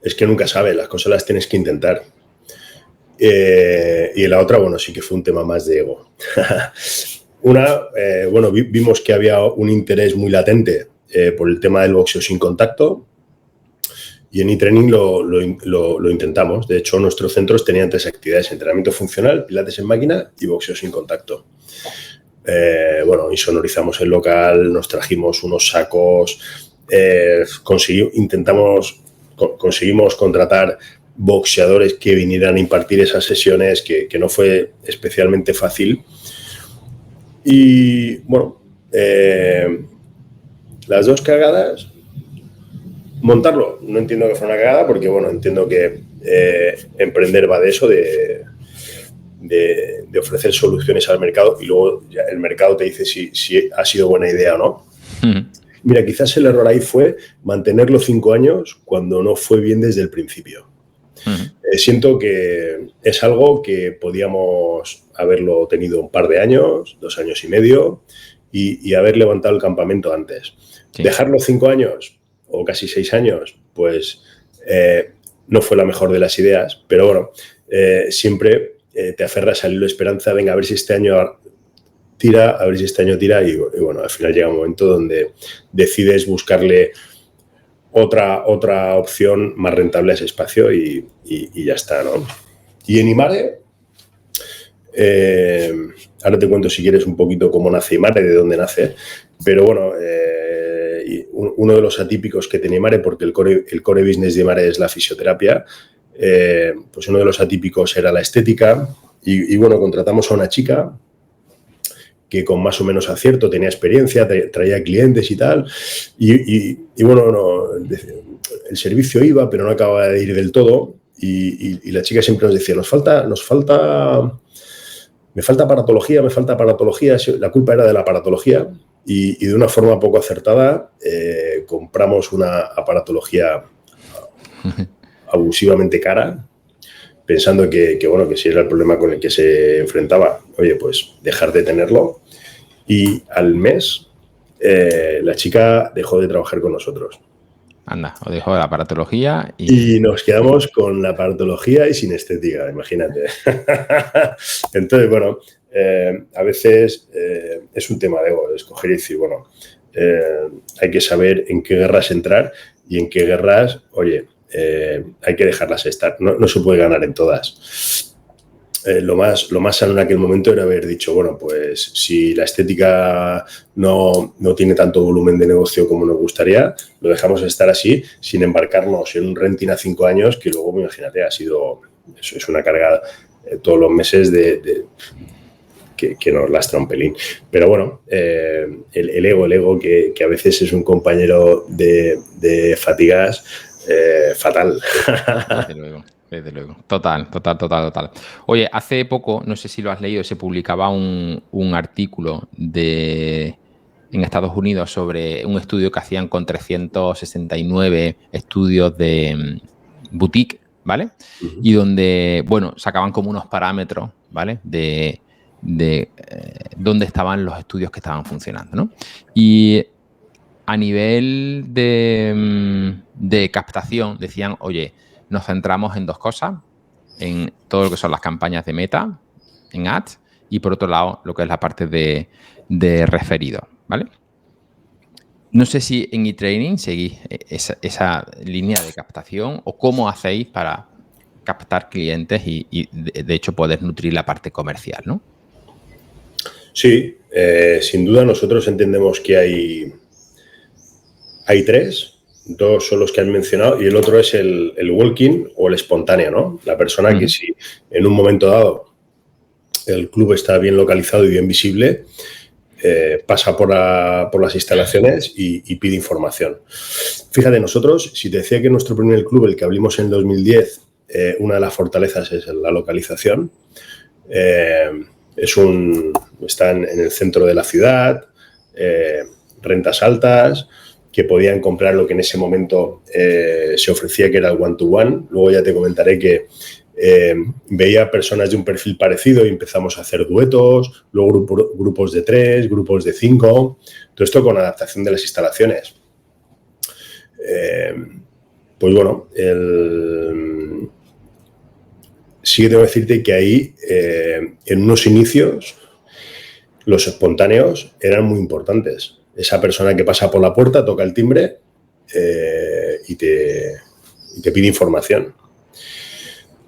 es que nunca sabes, las cosas las tienes que intentar. Y la otra, bueno, sí que fue un tema más de ego. Una, bueno, vimos que había un interés muy latente por el tema del boxeo sin contacto y en eTraining lo intentamos. De hecho, nuestros centros tenían 3 actividades: entrenamiento funcional, pilates en máquina y boxeo sin contacto. Bueno, insonorizamos el local, nos trajimos unos sacos, conseguimos contratar boxeadores que vinieran a impartir esas sesiones, que no fue especialmente fácil. Y bueno, las 2 cagadas, montarlo, no entiendo que fuera una cagada porque bueno, entiendo que emprender va de eso, de ofrecer soluciones al mercado y luego ya el mercado te dice si ha sido buena idea o no. Mira, quizás el error ahí fue mantenerlo 5 años cuando no fue bien desde el principio. Siento que es algo que podíamos haberlo tenido un par de años, 2 años y medio, y haber levantado el campamento antes. Sí. Dejarlo 5 años o casi 6 años, pues no fue la mejor de las ideas, pero bueno, siempre te aferras al hilo de esperanza, venga, a ver si este año tira, a ver si este año tira, y bueno, al final llega un momento donde decides buscarle otra opción más rentable a ese espacio y ya está, ¿no? Y en Imare, ahora te cuento si quieres un poquito cómo nace Imare, de dónde nace, pero bueno, uno de los atípicos que tiene Imare, porque el core business de Imare es la fisioterapia, pues uno de los atípicos era la estética y bueno, contratamos a una chica que con más o menos acierto tenía experiencia, traía clientes y tal, y bueno, no, el servicio iba, pero no acababa de ir del todo, y la chica siempre nos decía, me falta aparatología, la culpa era de la aparatología, y de una forma poco acertada compramos una aparatología abusivamente cara, pensando que bueno, que si era el problema con el que se enfrentaba, oye, pues dejar de tenerlo. Y al mes la chica dejó de trabajar con nosotros. Anda, os dejó la aparatología y nos quedamos con la aparatología y sin estética, imagínate. Entonces, bueno, a veces es un tema de ego, de escoger y decir, bueno, hay que saber en qué guerras entrar y en qué guerras, oye, hay que dejarlas estar. No se puede ganar en todas. Lo más sano en aquel momento era haber dicho, bueno, pues si la estética no tiene tanto volumen de negocio como nos gustaría, lo dejamos estar así, sin embarcarnos en un renting a 5 años, que luego, imagínate, es una carga todos los meses que nos lastra un pelín. Pero bueno, el ego que a veces es un compañero de fatigas fatal. Desde luego. Total. Oye, hace poco, no sé si lo has leído, se publicaba un artículo en Estados Unidos sobre un estudio que hacían con 369 estudios de boutique, ¿vale? Uh-huh. Y donde, bueno, sacaban como unos parámetros, ¿vale? De dónde estaban los estudios que estaban funcionando, ¿no? Y a nivel de captación decían, oye, nos centramos en dos cosas, en todo lo que son las campañas de Meta, en Ads, y por otro lado, lo que es la parte de referido, ¿vale? No sé si en eTraining seguís esa línea de captación o cómo hacéis para captar clientes y de hecho, poder nutrir la parte comercial, ¿no? Sí, sin duda nosotros entendemos que hay tres. Dos son los que han mencionado y el otro es el walking o el espontáneo, ¿no? La persona que si en un momento dado el club está bien localizado y bien visible, pasa por las instalaciones y pide información. Fíjate, nosotros, si te decía que nuestro primer club, el que abrimos en 2010, una de las fortalezas es la localización. Están en el centro de la ciudad, rentas altas, que podían comprar lo que en ese momento se ofrecía, que era el one-to-one. Luego ya te comentaré que veía personas de un perfil parecido y empezamos a hacer duetos, luego grupos de 3, grupos de 5, todo esto con adaptación de las instalaciones. Pues bueno, sí debo decirte que ahí, en unos inicios, los espontáneos eran muy importantes. Esa persona que pasa por la puerta, toca el timbre y te pide información.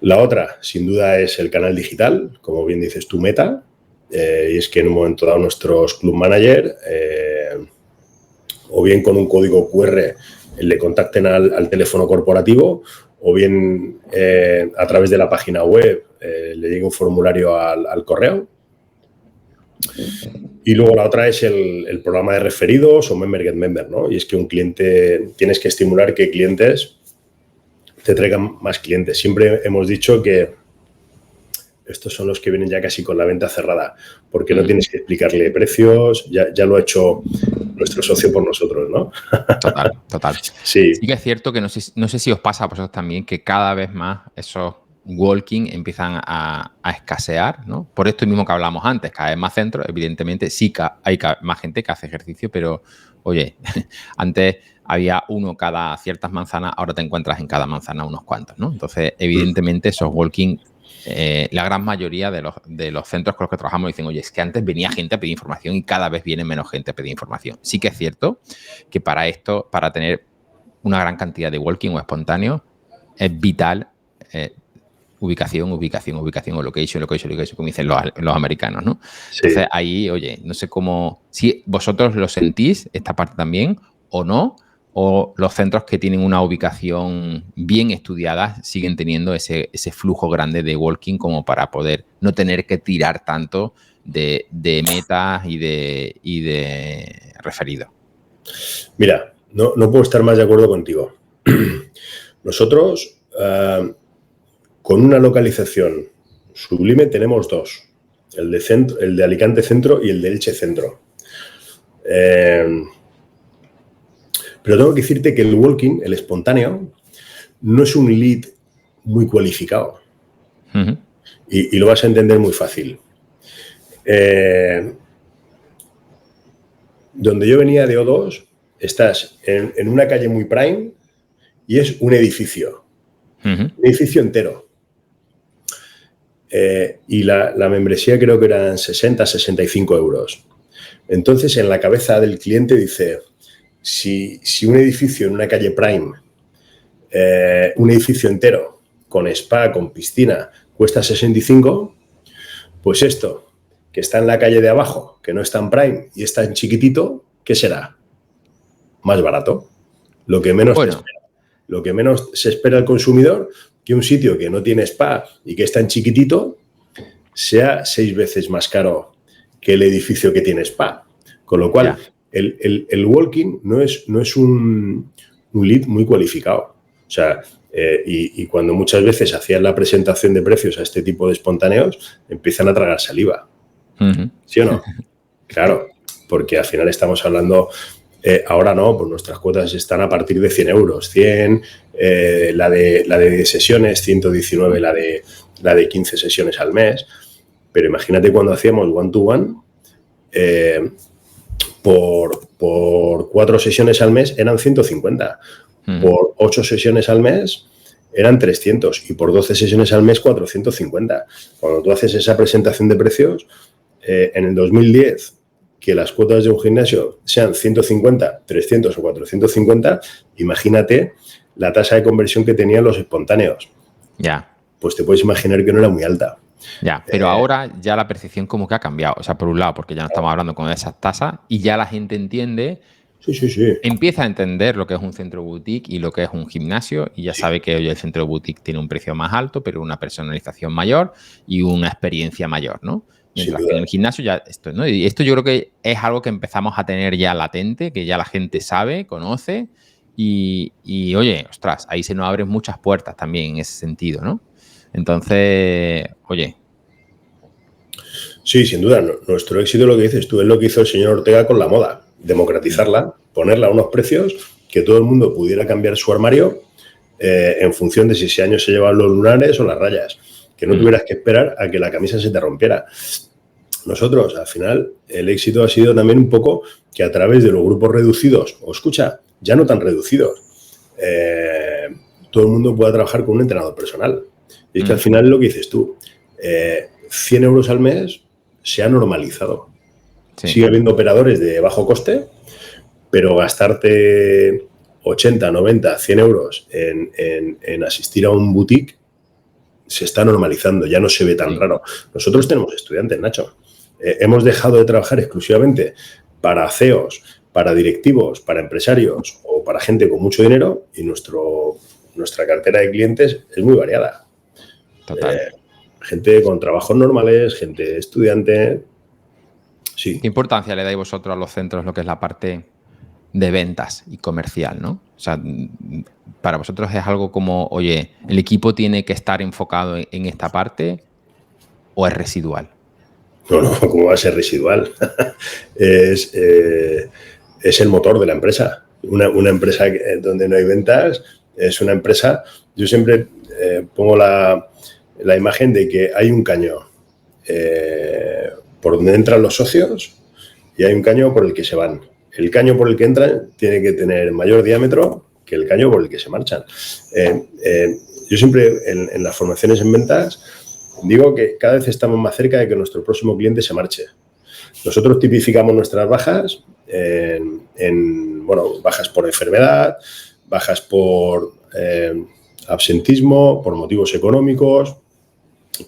La otra, sin duda, es el canal digital, como bien dices tú, Meta, y es que en un momento dado nuestros club manager, o bien con un código QR, le contacten al teléfono corporativo, o bien a través de la página web le llegue un formulario al correo. Y luego la otra es el programa de referidos o Member Get Member, ¿no? Y es que un cliente, tienes que estimular que clientes te traigan más clientes. Siempre hemos dicho que estos son los que vienen ya casi con la venta cerrada, porque no tienes que explicarle precios, ya lo ha hecho nuestro socio por nosotros, ¿no? Total. Sí. Sí que es cierto que no sé si os pasa a vosotros también, que cada vez más esos walking empiezan a escasear, ¿no? Por esto mismo que hablamos antes, cada vez más centros, evidentemente sí que hay más gente que hace ejercicio, pero oye, antes había uno cada ciertas manzanas, ahora te encuentras en cada manzana unos cuantos, ¿no? Entonces, evidentemente, esos walking, la gran mayoría de los centros con los que trabajamos dicen, oye, es que antes venía gente a pedir información y cada vez viene menos gente a pedir información. Sí que es cierto que para esto, para tener una gran cantidad de walking o espontáneo, es vital ubicación, o location, como dicen los americanos, ¿no? Sí. Entonces, ahí, oye, no sé cómo, si vosotros lo sentís, esta parte también, o no, o los centros que tienen una ubicación bien estudiada siguen teniendo ese flujo grande de walking como para poder no tener que tirar tanto de metas y de referido. Mira, no puedo estar más de acuerdo contigo. Nosotros, con una localización sublime, tenemos dos. El de Alicante Centro y el de Elche Centro. Pero tengo que decirte que el walking, el espontáneo, no es un lead muy cualificado. Uh-huh. Y lo vas a entender muy fácil. Donde yo venía de O2, estás en una calle muy prime y es un edificio. Uh-huh. Un edificio entero. Y la membresía creo que eran 60, 65 euros. Entonces, en la cabeza del cliente dice, si un edificio en una calle prime, un edificio entero, con spa, con piscina, cuesta 65, pues esto, que está en la calle de abajo, que no está en prime y está en chiquitito, ¿qué será? Más barato. Lo que menos se espera el consumidor, que un sitio que no tiene spa y que está en chiquitito sea 6 veces más caro que el edificio que tiene spa. Con lo cual, el walking no es un lead muy cualificado. O sea, y cuando muchas veces hacían la presentación de precios a este tipo de espontáneos, empiezan a tragar saliva. Uh-huh. ¿Sí o no? Claro, porque al final estamos hablando... ahora no, pues nuestras cuotas están a partir de 100 euros. 100, la de sesiones, 119 la de 15 sesiones al mes. pero imagínate cuando hacíamos one-to-one, por 4 sesiones al mes eran 150, por 8 sesiones al mes eran 300 y por 12 sesiones al mes 450. Cuando tú haces esa presentación de precios, en el 2010, que las cuotas de un gimnasio sean 150, 300 o 450, imagínate la tasa de conversión que tenían los espontáneos. Ya. Pues te puedes imaginar que no era muy alta. Ya, pero ahora ya la percepción como que ha cambiado. O sea, por un lado, porque ya no estamos hablando con esas tasas y ya la gente entiende, empieza a entender lo que es un centro boutique y lo que es un gimnasio y ya sabe que hoy el centro boutique tiene un precio más alto, pero una personalización mayor y una experiencia mayor, ¿no? Mientras que en el gimnasio ya esto, ¿no? Y esto yo creo que es algo que empezamos a tener ya latente, que ya la gente sabe, conoce y oye, ostras, ahí se nos abren muchas puertas también en ese sentido, ¿no? Entonces, oye. Sí, sin duda. Nuestro éxito, lo que dices tú, es lo que hizo el señor Ortega con la moda. Democratizarla, ponerla a unos precios, que todo el mundo pudiera cambiar su armario en función de si ese año se llevaban los lunares o las rayas. Que no tuvieras que esperar a que la camisa se te rompiera. Nosotros, al final, el éxito ha sido también un poco que a través de los grupos reducidos, o escucha, ya no tan reducidos, todo el mundo pueda trabajar con un entrenador personal. Y es que al final lo que dices tú, 100 euros al mes se ha normalizado. Sí. Sigue habiendo operadores de bajo coste, pero gastarte 80, 90, 100 euros en asistir a un boutique se está normalizando, ya no se ve tan raro. Nosotros tenemos estudiantes, Nacho. Hemos dejado de trabajar exclusivamente para CEOs, para directivos, para empresarios o para gente con mucho dinero y nuestra cartera de clientes es muy variada. Total. Gente con trabajos normales, gente estudiante. Sí. ¿Qué importancia le dais vosotros a los centros lo que es la parte de ventas y comercial, ¿no? O sea, para vosotros es algo como, oye, ¿el equipo tiene que estar enfocado en esta parte o es residual? No, ¿cómo va a ser residual? Es el motor de la empresa. Una empresa donde no hay ventas es una empresa. Yo siempre pongo la imagen de que hay un caño por donde entran los socios y hay un caño por el que se van. El caño por el que entran tiene que tener mayor diámetro que el caño por el que se marchan. Yo siempre en las formaciones en ventas digo que cada vez estamos más cerca de que nuestro próximo cliente se marche. Nosotros tipificamos nuestras bajas bajas por enfermedad, bajas por absentismo, por motivos económicos,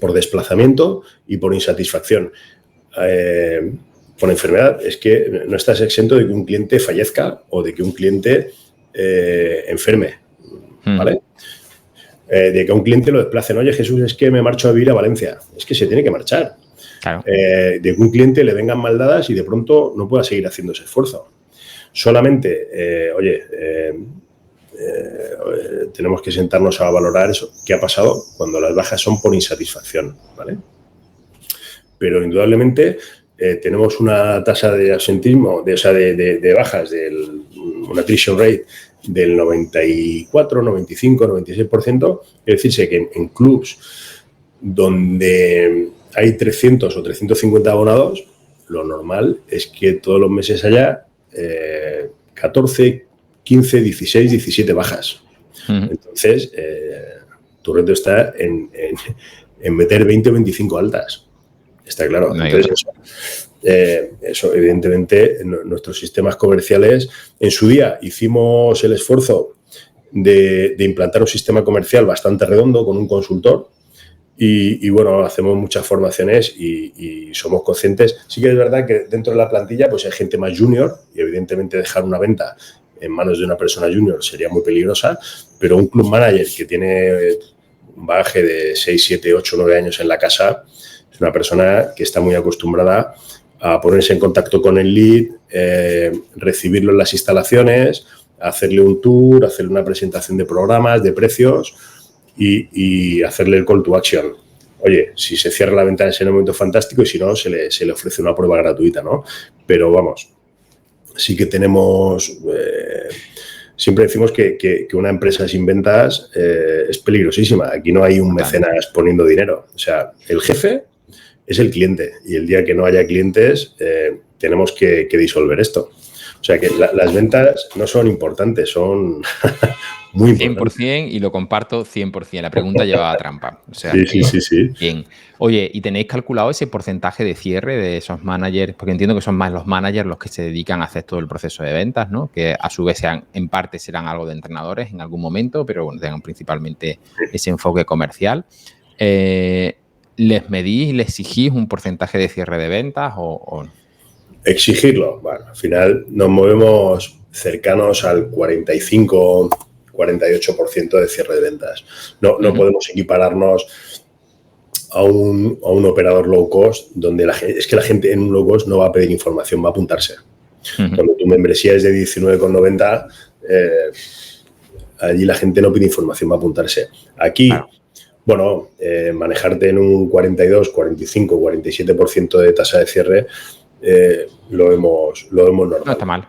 por desplazamiento y por insatisfacción. Por enfermedad es que no estás exento de que un cliente fallezca o de que un cliente enferme, ¿vale? De que a un cliente lo desplacen. Oye, Jesús, es que me marcho a vivir a Valencia. Es que se tiene que marchar. Claro. De que un cliente le vengan mal dadas y de pronto no pueda seguir haciendo ese esfuerzo. Solamente, tenemos que sentarnos a valorar eso, qué ha pasado cuando las bajas son por insatisfacción, ¿vale? Pero indudablemente tenemos una tasa de absentismo, de bajas, una attrition rate del 94, 95, 96%. Es decirse que en clubs donde hay 300 o 350 abonados, lo normal es que todos los meses haya 14, 15, 16, 17 bajas. Entonces, tu reto está en meter 20 o 25 altas. Está claro. Entonces, eso, evidentemente, nuestros sistemas comerciales, en su día hicimos el esfuerzo de implantar un sistema comercial bastante redondo con un consultor y bueno, hacemos muchas formaciones y somos conscientes. Sí que es verdad que dentro de la plantilla pues hay gente más junior y evidentemente dejar una venta en manos de una persona junior sería muy peligrosa, pero un club manager que tiene un bagaje de 6, 7, 8, 9 años en la casa es una persona que está muy acostumbrada a ponerse en contacto con el lead, recibirlo en las instalaciones, hacerle un tour, hacerle una presentación de programas, de precios y hacerle el call to action. Oye, si se cierra la venta en ese momento, fantástico, y si no, se le ofrece una prueba gratuita, ¿no? Pero vamos, sí que tenemos... siempre decimos que una empresa sin ventas es peligrosísima. Aquí no hay un mecenas poniendo dinero. O sea, el jefe es el cliente. Y el día que no haya clientes, tenemos que disolver esto. O sea que las ventas no son importantes, son muy importantes. 100% y lo comparto 100%. La pregunta llevaba trampa. O sea, Sí. Bien. Oye, ¿y tenéis calculado ese porcentaje de cierre de esos managers? Porque entiendo que son más los managers los que se dedican a hacer todo el proceso de ventas, ¿no? Que a su vez en parte serán algo de entrenadores en algún momento, pero bueno, tengan principalmente ese enfoque comercial. ¿Les medís, les exigís un porcentaje de cierre de ventas o no? Exigirlo. Bueno, al final nos movemos cercanos al 45-48% de cierre de ventas. No podemos equipararnos a un operador low cost donde es que la gente en un low cost no va a pedir información, va a apuntarse. Cuando tu membresía es de 19,90, allí la gente no pide información, va a apuntarse. Aquí, bueno, manejarte en un 42, 45, 47% de tasa de cierre lo vemos normal. No está mal.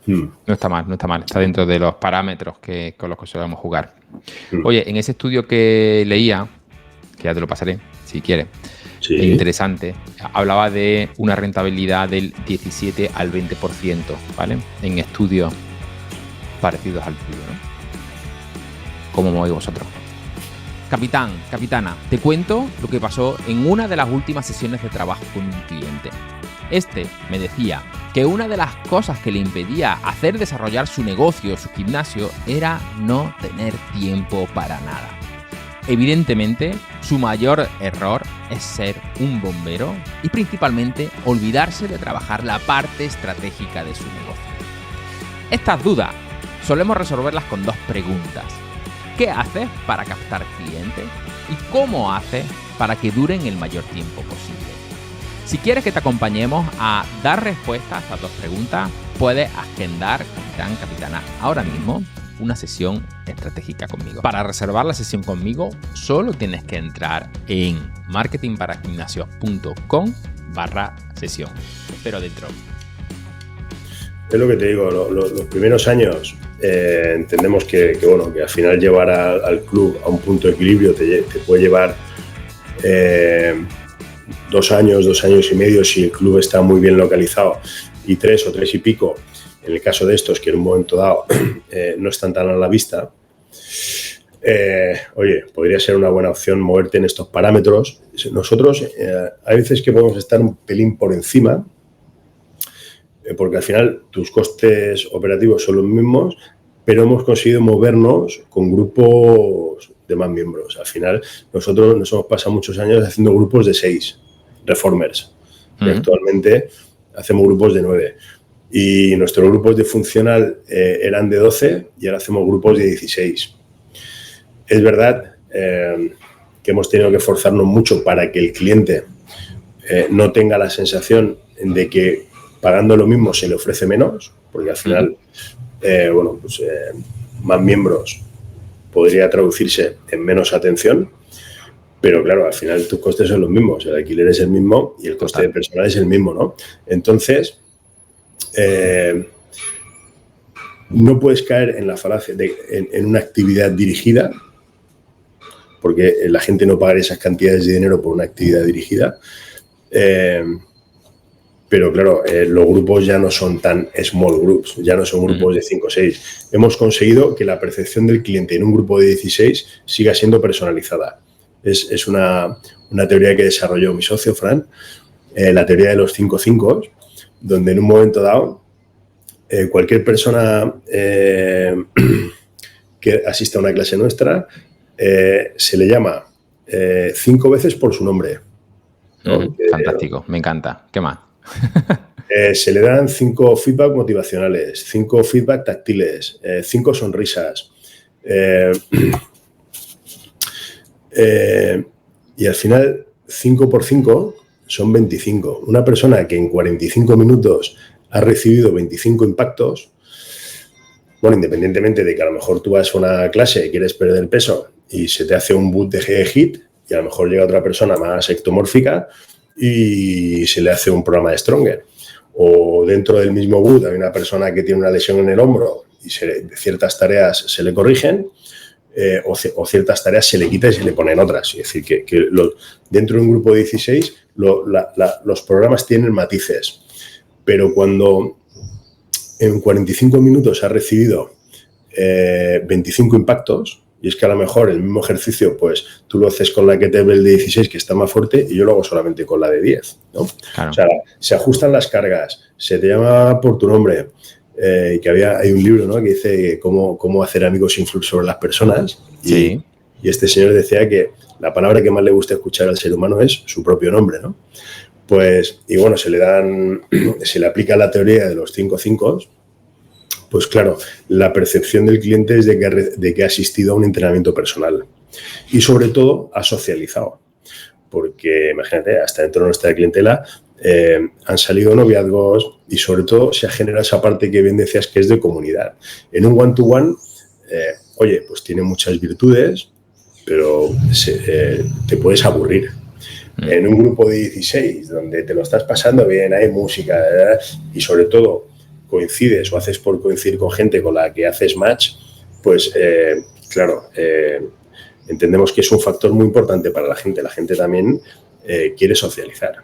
No está mal. Está dentro de los parámetros con los que solemos jugar. Oye, en ese estudio que leía, que ya te lo pasaré, si quieres, sí. Interesante, hablaba de una rentabilidad del 17 al 20%, ¿vale? En estudios parecidos al tuyo, ¿no? ¿Cómo movéis vosotros? Capitana, te cuento lo que pasó en una de las últimas sesiones de trabajo con un cliente. Este me decía que una de las cosas que le impedía hacer desarrollar su negocio, su gimnasio, era no tener tiempo para nada. Evidentemente, su mayor error es ser un bombero y principalmente olvidarse de trabajar la parte estratégica de su negocio. Estas dudas solemos resolverlas con dos preguntas. ¿Qué haces para captar clientes? ¿Y cómo haces para que duren el mayor tiempo posible? Si quieres que te acompañemos a dar respuestas a estas dos preguntas, puedes agendar, capitana, ahora mismo una sesión estratégica conmigo. Para reservar la sesión conmigo, solo tienes que entrar en marketingparagimnasio.com/sesión. Te espero dentro. Es lo que te digo, los primeros años entendemos que al final llevar al club a un punto de equilibrio te puede llevar 2 años, 2 años y medio si el club está muy bien localizado, y 3 o 3 y pico en el caso de estos que en un momento dado no están tan a la vista. Oye, podría ser una buena opción moverte en estos parámetros. Nosotros hay veces que podemos estar un pelín por encima, porque al final tus costes operativos son los mismos, pero hemos conseguido movernos con grupos de más miembros. Al final nosotros nos hemos pasado muchos años haciendo grupos de 6 reformers. Y actualmente hacemos grupos de 9. Y nuestros grupos de funcional eran de 12 y ahora hacemos grupos de 16. Es verdad que hemos tenido que esforzarnos mucho para que el cliente no tenga la sensación de que pagando lo mismo se le ofrece menos, porque al final, más miembros podría traducirse en menos atención, pero claro, al final tus costes son los mismos, el alquiler es el mismo y el coste de personal es el mismo, ¿no? Entonces, no puedes caer en la falacia en una actividad dirigida, porque la gente no pagará esas cantidades de dinero por una actividad dirigida. Pero claro, los grupos ya no son tan small groups, ya no son grupos de 5 o 6. Hemos conseguido que la percepción del cliente en un grupo de 16 siga siendo personalizada. Es una teoría que desarrolló mi socio, Fran, la teoría de los 5 donde en un momento dado cualquier persona que asista a una clase nuestra se le llama 5 veces por su nombre, ¿no? Fantástico, me encanta. ¿Qué más? Se le dan 5 feedback motivacionales, 5 feedback táctiles, 5 sonrisas. Y al final, 5 por 5 son 25. Una persona que en 45 minutos ha recibido 25 impactos, bueno, independientemente de que a lo mejor tú vas a una clase y quieres perder peso y se te hace un boot de HIIT y a lo mejor llega otra persona más ectomórfica y se le hace un programa de Stronger. O dentro del mismo boot hay una persona que tiene una lesión en el hombro y ciertas tareas se le corrigen o ciertas tareas se le quitan y se le ponen otras. Es decir, que dentro de un grupo de 16 los programas tienen matices, pero cuando en 45 minutos has recibido 25 impactos, y es que a lo mejor el mismo ejercicio, pues tú lo haces con la kettlebell de 16, que está más fuerte, y yo lo hago solamente con la de 10, ¿no? Claro. O sea, se ajustan las cargas, se te llama por tu nombre, hay un libro, ¿no?, que dice cómo hacer amigos sin influir sobre las personas, sí. Y este señor decía que la palabra que más le gusta escuchar al ser humano es su propio nombre, ¿no? Pues, y bueno, se le aplica la teoría de los 5 5. Pues claro, la percepción del cliente es de que ha asistido a un entrenamiento personal y sobre todo ha socializado. Porque imagínate, hasta dentro de nuestra clientela han salido noviazgos y sobre todo se ha generado esa parte que bien decías que es de comunidad. En un one-to-one, oye, pues tiene muchas virtudes, pero te puedes aburrir. En un grupo de 16, donde te lo estás pasando bien, hay música, ¿verdad? Y sobre todo coincides o haces por coincidir con gente con la que haces match, pues claro, entendemos que es un factor muy importante para la gente. La gente también quiere socializar.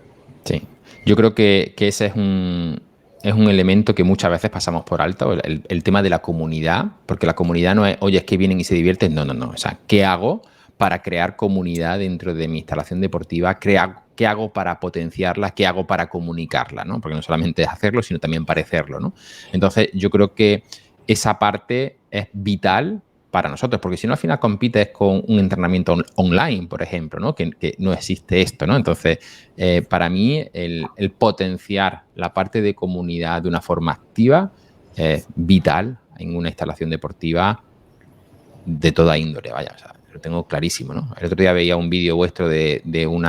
Sí, yo creo que ese es un elemento que muchas veces pasamos por alto, el tema de la comunidad, porque la comunidad no es, oye, es que vienen y se divierten, no. O sea, ¿qué hago para crear comunidad dentro de mi instalación deportiva? ¿Qué hago para potenciarla? ¿Qué hago para comunicarla? ¿No? Porque no solamente es hacerlo, sino también parecerlo, ¿no? Entonces, yo creo que esa parte es vital para nosotros, porque si no, al final compites con un entrenamiento online, por ejemplo, ¿no? Que no existe esto, ¿no? Entonces, para mí, el potenciar la parte de comunidad de una forma activa es vital en una instalación deportiva de toda índole, vaya, o sea, lo tengo clarísimo, ¿no? El otro día veía un vídeo vuestro de un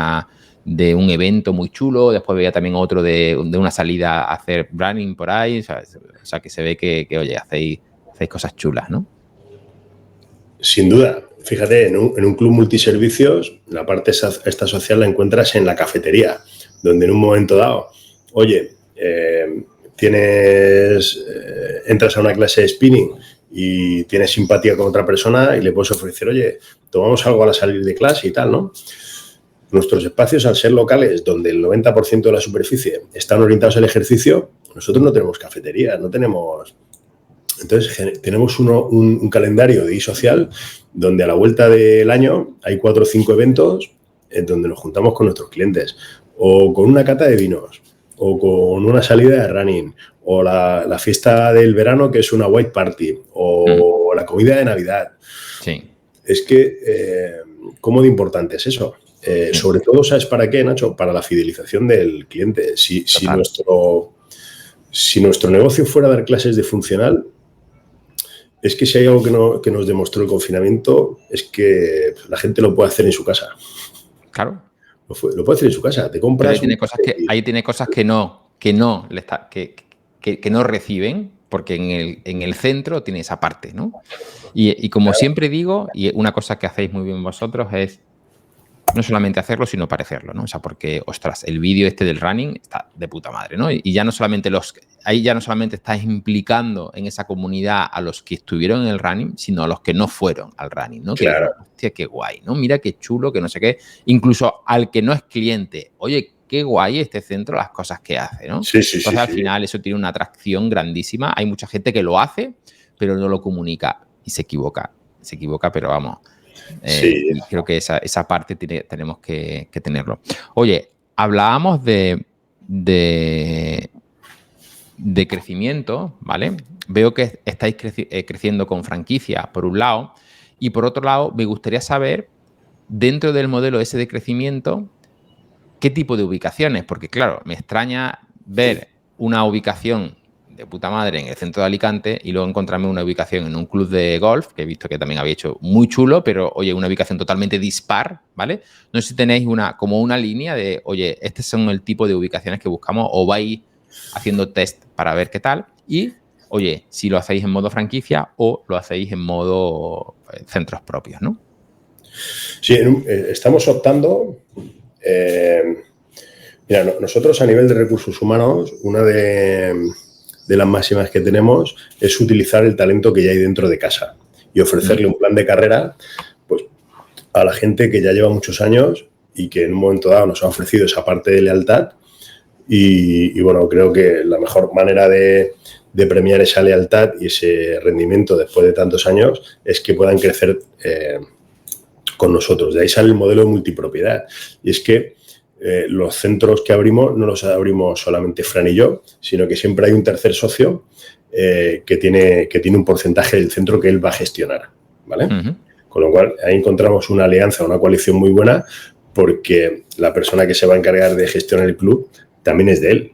evento muy chulo, después veía también otro de una salida a hacer running por ahí, o sea que se ve que oye, hacéis cosas chulas, ¿no? Sin duda. Fíjate, en un club multiservicios, la parte esta social la encuentras en la cafetería, donde en un momento dado, oye, entras a una clase de spinning y tienes simpatía con otra persona y le puedes ofrecer, oye, tomamos algo a la salir de clase y tal, ¿no? Nuestros espacios, al ser locales, donde el 90% de la superficie están orientados al ejercicio, nosotros no tenemos cafetería, no tenemos... Entonces, tenemos un calendario de e-social donde a la vuelta del año hay 4 o 5 eventos en donde nos juntamos con nuestros clientes, o con una cata de vinos, o con una salida de running, o la fiesta del verano, que es una white party, o la comida de Navidad. Sí. Es que, ¿cómo de importante es eso? Sobre todo, ¿sabes para qué, Nacho? Para la fidelización del cliente. Si nuestro negocio fuera dar clases de funcional, es que si hay algo que nos demostró el confinamiento, es que la gente lo puede hacer en su casa. Claro. Lo puede hacer en su casa. Te compras... Ahí tiene cosas que no reciben, porque en el centro tiene esa parte, ¿no? Y como siempre digo, y una cosa que hacéis muy bien vosotros es no solamente hacerlo, sino parecerlo, ¿no? O sea, porque, ostras, el vídeo este del running está de puta madre, ¿no? Y ya no solamente ahí ya no solamente estás implicando en esa comunidad a los que estuvieron en el running, sino a los que no fueron al running, ¿no? Claro. Que, hostia, qué guay, ¿no? Mira qué chulo, que no sé qué. Incluso al que no es cliente, oye, qué guay este centro, las cosas que hace, ¿no? Sí. Entonces, al final, eso tiene una atracción grandísima. Hay mucha gente que lo hace, pero no lo comunica y se equivoca, pero vamos... Sí. Y creo que esa parte tenemos que tenerlo. Oye, hablábamos de crecimiento, ¿vale? Veo que estáis creciendo con franquicia, por un lado, y por otro lado, me gustaría saber, dentro del modelo ese de crecimiento, ¿qué tipo de ubicaciones? Porque, claro, me extraña ver una ubicación de puta madre en el centro de Alicante y luego encontrarme una ubicación en un club de golf, que he visto que también había hecho muy chulo, pero, oye, una ubicación totalmente dispar, ¿vale? No sé si tenéis como una línea de, oye, estos son el tipo de ubicaciones que buscamos, o vais haciendo test para ver qué tal, y, oye, si lo hacéis en modo franquicia o lo hacéis en modo centros propios, ¿no? Sí, estamos optando... mira, nosotros a nivel de recursos humanos, una de las máximas que tenemos es utilizar el talento que ya hay dentro de casa y ofrecerle un plan de carrera, pues, a la gente que ya lleva muchos años y que en un momento dado nos ha ofrecido esa parte de lealtad y bueno, creo que la mejor manera de premiar esa lealtad y ese rendimiento después de tantos años es que puedan crecer con nosotros. De ahí sale el modelo de multipropiedad. Y es que los centros que abrimos no los abrimos solamente Fran y yo, sino que siempre hay un tercer socio que tiene un porcentaje del centro que él va a gestionar, ¿vale? Uh-huh. Con lo cual, ahí encontramos una alianza, una coalición muy buena, porque la persona que se va a encargar de gestionar el club también es de él,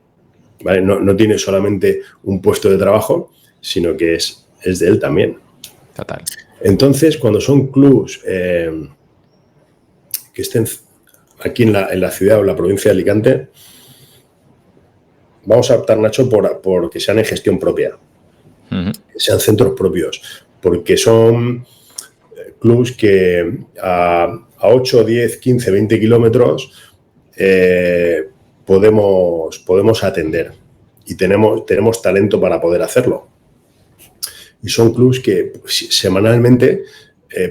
¿vale? No tiene solamente un puesto de trabajo, sino que es de él también. Total. Entonces, cuando son clubs que estén aquí en la ciudad o en la provincia de Alicante, vamos a optar, Nacho, por que sean en gestión propia, que sean centros propios, porque son clubs que a 8, 10, 15, 20 kilómetros podemos atender y tenemos talento para poder hacerlo. Y son clubs que semanalmente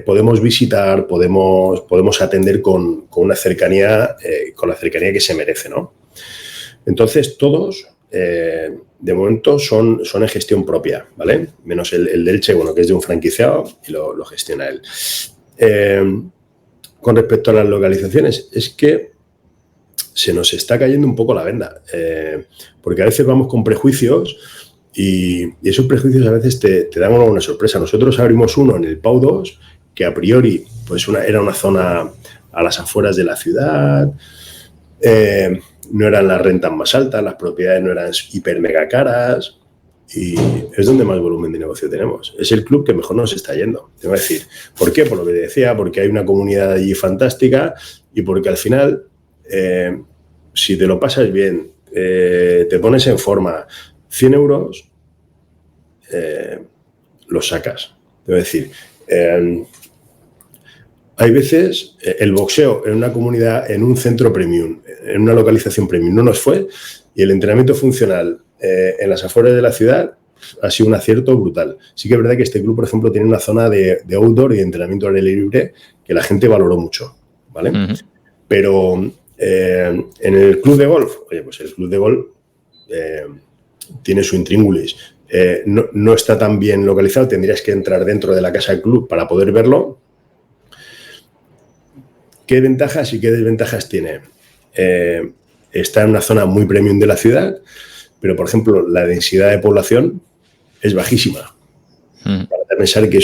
podemos visitar, podemos atender con una cercanía, con la cercanía que se merece, ¿no? Entonces, todos, de momento, son en gestión propia, ¿vale? Menos el de Elche, bueno, que es de un franquiciado y lo gestiona él. Con respecto a las localizaciones, es que se nos está cayendo un poco la venda, porque a veces vamos con prejuicios y esos prejuicios a veces te dan una sorpresa. Nosotros abrimos uno en el Pau 2, que a priori pues era una zona a las afueras de la ciudad, no eran las rentas más altas, las propiedades no eran hiper mega caras y es donde más volumen de negocio tenemos. Es el club que mejor nos está yendo. Te voy a decir, ¿por qué? Por lo que te decía, porque hay una comunidad allí fantástica y porque al final, si te lo pasas bien, te pones en forma, 100 euros los sacas. Te voy a decir, hay veces el boxeo en una comunidad, en un centro premium, en una localización premium, no nos fue y el entrenamiento funcional en las afueras de la ciudad ha sido un acierto brutal. Sí que es verdad que este club, por ejemplo, tiene una zona de outdoor y de entrenamiento al aire libre que la gente valoró mucho, ¿vale? Uh-huh. Pero en el club de golf, oye, pues el club de golf tiene su intríngulis. No está tan bien localizado, tendrías que entrar dentro de la casa del club para poder verlo. ¿Qué ventajas y qué desventajas tiene? Está en una zona muy premium de la ciudad, pero, por ejemplo, la densidad de población es bajísima. Para pensar que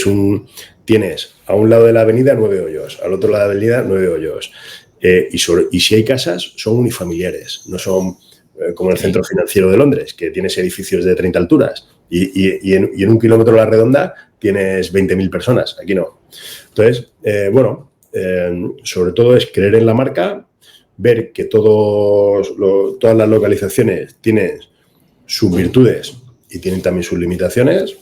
tienes a un lado de la avenida 9 hoyos, al otro lado de la avenida 9 hoyos. Y si hay casas, son unifamiliares, no son como el centro financiero de Londres, que tienes edificios de 30 alturas y en 1 kilómetro a la redonda tienes 20.000 personas. Aquí no. Entonces, sobre todo es creer en la marca, ver que todas las localizaciones tienen sus virtudes y tienen también sus limitaciones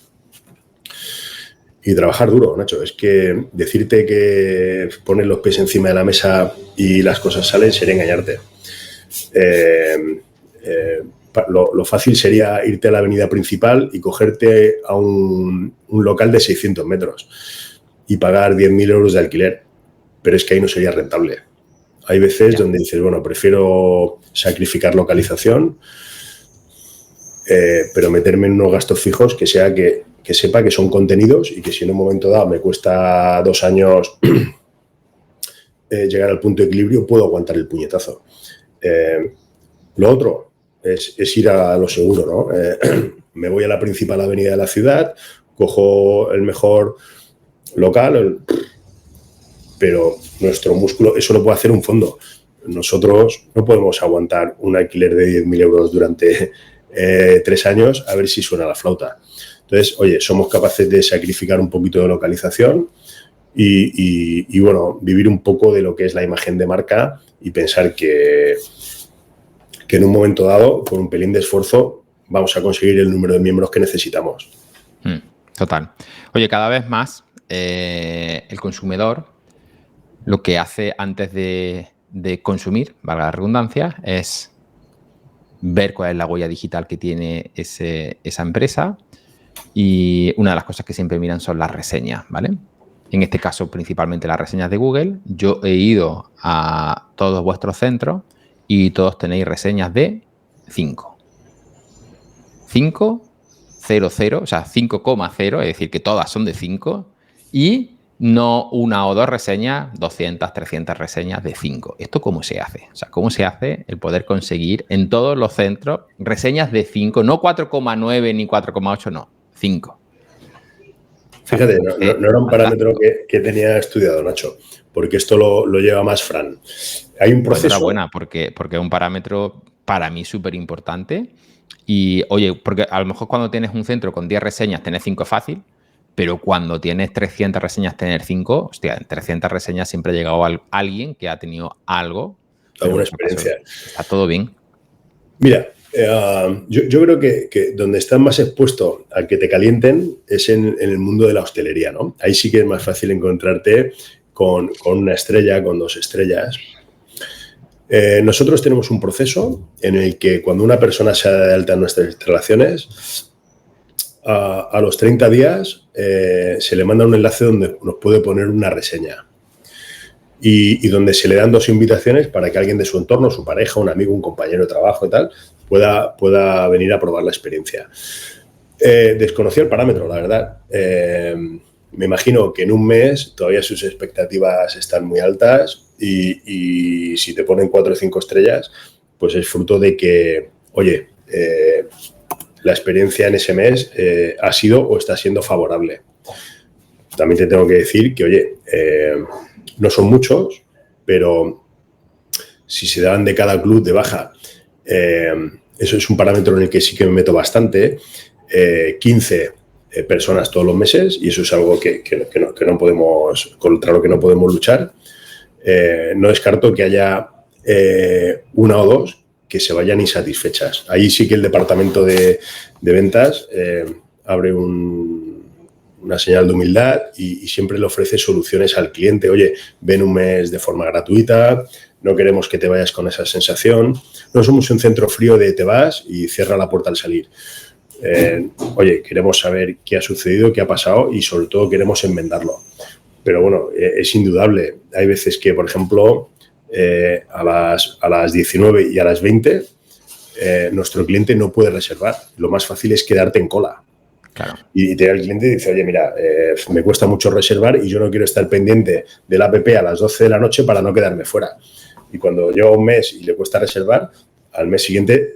y trabajar duro, Nacho. Es que decirte que pones los pies encima de la mesa y las cosas salen sería engañarte. Lo fácil sería irte a la avenida principal y cogerte a un local de 600 metros y pagar 10.000 euros de alquiler, pero es que ahí no sería rentable. Hay veces donde dices, bueno, prefiero sacrificar localización, pero meterme en unos gastos fijos que sepa que son contenidos y que si en un momento dado me cuesta 2 años llegar al punto de equilibrio, puedo aguantar el puñetazo. Lo otro es ir a lo seguro, ¿no? Me voy a la principal avenida de la ciudad, cojo el mejor local, pero nuestro músculo, eso lo puede hacer un fondo. Nosotros no podemos aguantar un alquiler de 10.000 euros durante 3 años a ver si suena la flauta. Entonces, oye, somos capaces de sacrificar un poquito de localización y bueno, vivir un poco de lo que es la imagen de marca y pensar que en un momento dado, con un pelín de esfuerzo, vamos a conseguir el número de miembros que necesitamos. Total. Oye, cada vez más el consumidor lo que hace antes de consumir, valga la redundancia, es ver cuál es la huella digital que tiene esa empresa y una de las cosas que siempre miran son las reseñas, ¿vale? en este caso principalmente las reseñas de Google. Yo he ido a todos vuestros centros y todos tenéis reseñas de 5. 5, 0, 0, o sea, 5,0, es decir, que todas son de 5 y no una o dos reseñas, 200, 300 reseñas de 5. ¿Esto cómo se hace? O sea, ¿cómo se hace el poder conseguir en todos los centros reseñas de 5? No 4,9 ni 4,8, no, 5. Fíjate, no era un parámetro que tenía estudiado, Nacho, porque esto lo lleva más Fran. Hay un proceso... Enhorabuena, porque es un parámetro para mí súper importante. Y, oye, porque a lo mejor cuando tienes un centro con 10 reseñas, tener 5 es fácil, pero cuando tienes 300 reseñas, tener 5, hostia, en 300 reseñas siempre ha llegado alguien que ha tenido algo. Alguna experiencia. Está todo bien. Mira, yo creo que donde estás más expuesto a que te calienten es en el mundo de la hostelería, ¿no? Ahí sí que es más fácil encontrarte con una estrella, con 2 estrellas. Nosotros tenemos un proceso en el que cuando una persona se da de alta en nuestras instalaciones, a los 30 días se le manda un enlace donde nos puede poner una reseña y donde se le dan 2 invitaciones para que alguien de su entorno, su pareja, un amigo, un compañero de trabajo y tal, pueda venir a probar la experiencia. Desconocía el parámetro, la verdad. Me imagino que en un mes todavía sus expectativas están muy altas y si te ponen 4 o 5 estrellas, pues es fruto de que, oye, la experiencia en ese mes ha sido o está siendo favorable. También te tengo que decir que, oye, no son muchos, pero si se dan de cada club de baja, eso es un parámetro en el que sí que me meto bastante. 15 personas todos los meses y eso es algo que no podemos, contra lo que no podemos luchar. No descarto que haya 1 o 2 que se vayan insatisfechas. Ahí sí que el departamento de ventas abre una señal de humildad y siempre le ofrece soluciones al cliente. Oye, ven un mes de forma gratuita, no queremos que te vayas con esa sensación. No somos un centro frío de te vas y cierra la puerta al salir. Oye, queremos saber qué ha sucedido, qué ha pasado y sobre todo queremos enmendarlo. Pero bueno, es indudable. Hay veces que, por ejemplo, a las 19 y a las 20 nuestro cliente no puede reservar. Lo más fácil es quedarte en cola. Claro. Y te da el cliente y dice, oye, mira, me cuesta mucho reservar y yo no quiero estar pendiente del app a las 12 de la noche para no quedarme fuera. Y cuando lleva un mes y le cuesta reservar, al mes siguiente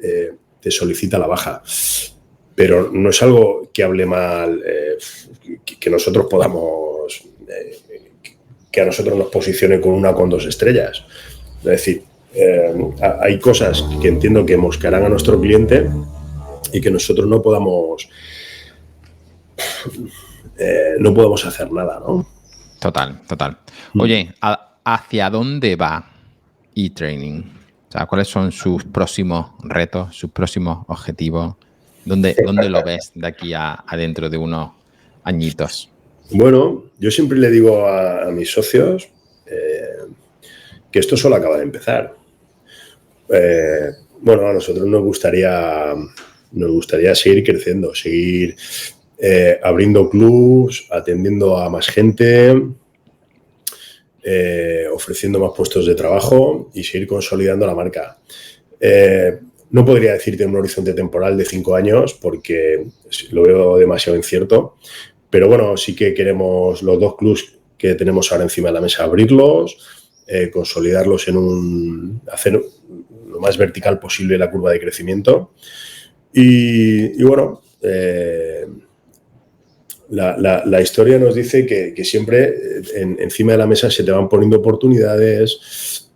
te solicita la baja. Pero no es algo que hable mal, que nosotros podamos, que a nosotros nos posicione con 1 o con 2 estrellas. Es decir, hay cosas que entiendo que mosquearán a nuestro cliente y que nosotros no podamos hacer nada, ¿no? Total. Oye, ¿hacia dónde va eTraining? O sea, ¿cuáles son sus próximos retos, sus próximos objetivos? ¿Dónde lo ves de aquí a dentro de unos añitos? Bueno, yo siempre le digo a mis socios que esto solo acaba de empezar. Bueno, a nosotros nos gustaría seguir creciendo, seguir abriendo clubs, atendiendo a más gente, ofreciendo más puestos de trabajo y seguir consolidando la marca. No podría decirte un horizonte temporal de 5 años porque lo veo demasiado incierto, pero bueno, sí que queremos los 2 clubs que tenemos ahora encima de la mesa abrirlos, consolidarlos hacer lo más vertical posible la curva de crecimiento y bueno, la historia nos dice que siempre encima de la mesa se te van poniendo oportunidades,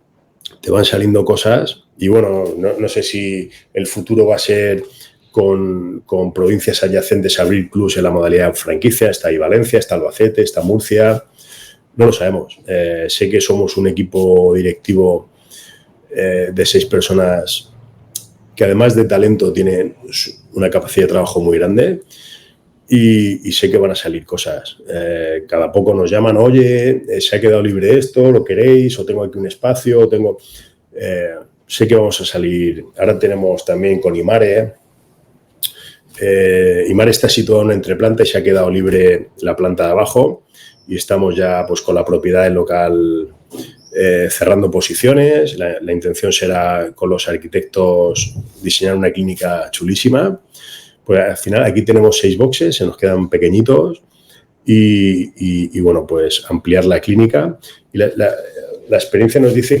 te van saliendo cosas y bueno, no sé si el futuro va a ser con provincias adyacentes a abrir clubs en la modalidad franquicia. Está ahí Valencia, está Albacete, está Murcia, no lo sabemos. Sé que somos un equipo directivo de 6 personas que además de talento tienen una capacidad de trabajo muy grande. Y sé que van a salir cosas. Cada poco nos llaman, oye, se ha quedado libre esto, ¿lo queréis? O tengo aquí un espacio, sé que vamos a salir. Ahora tenemos también con Imare. Imare está situado en una entreplanta y se ha quedado libre la planta de abajo. y estamos ya pues con la propiedad del local cerrando posiciones. La intención será con los arquitectos diseñar una clínica chulísima. Pues al final aquí tenemos 6 boxes, se nos quedan pequeñitos y bueno, pues ampliar la clínica. Y la experiencia nos dice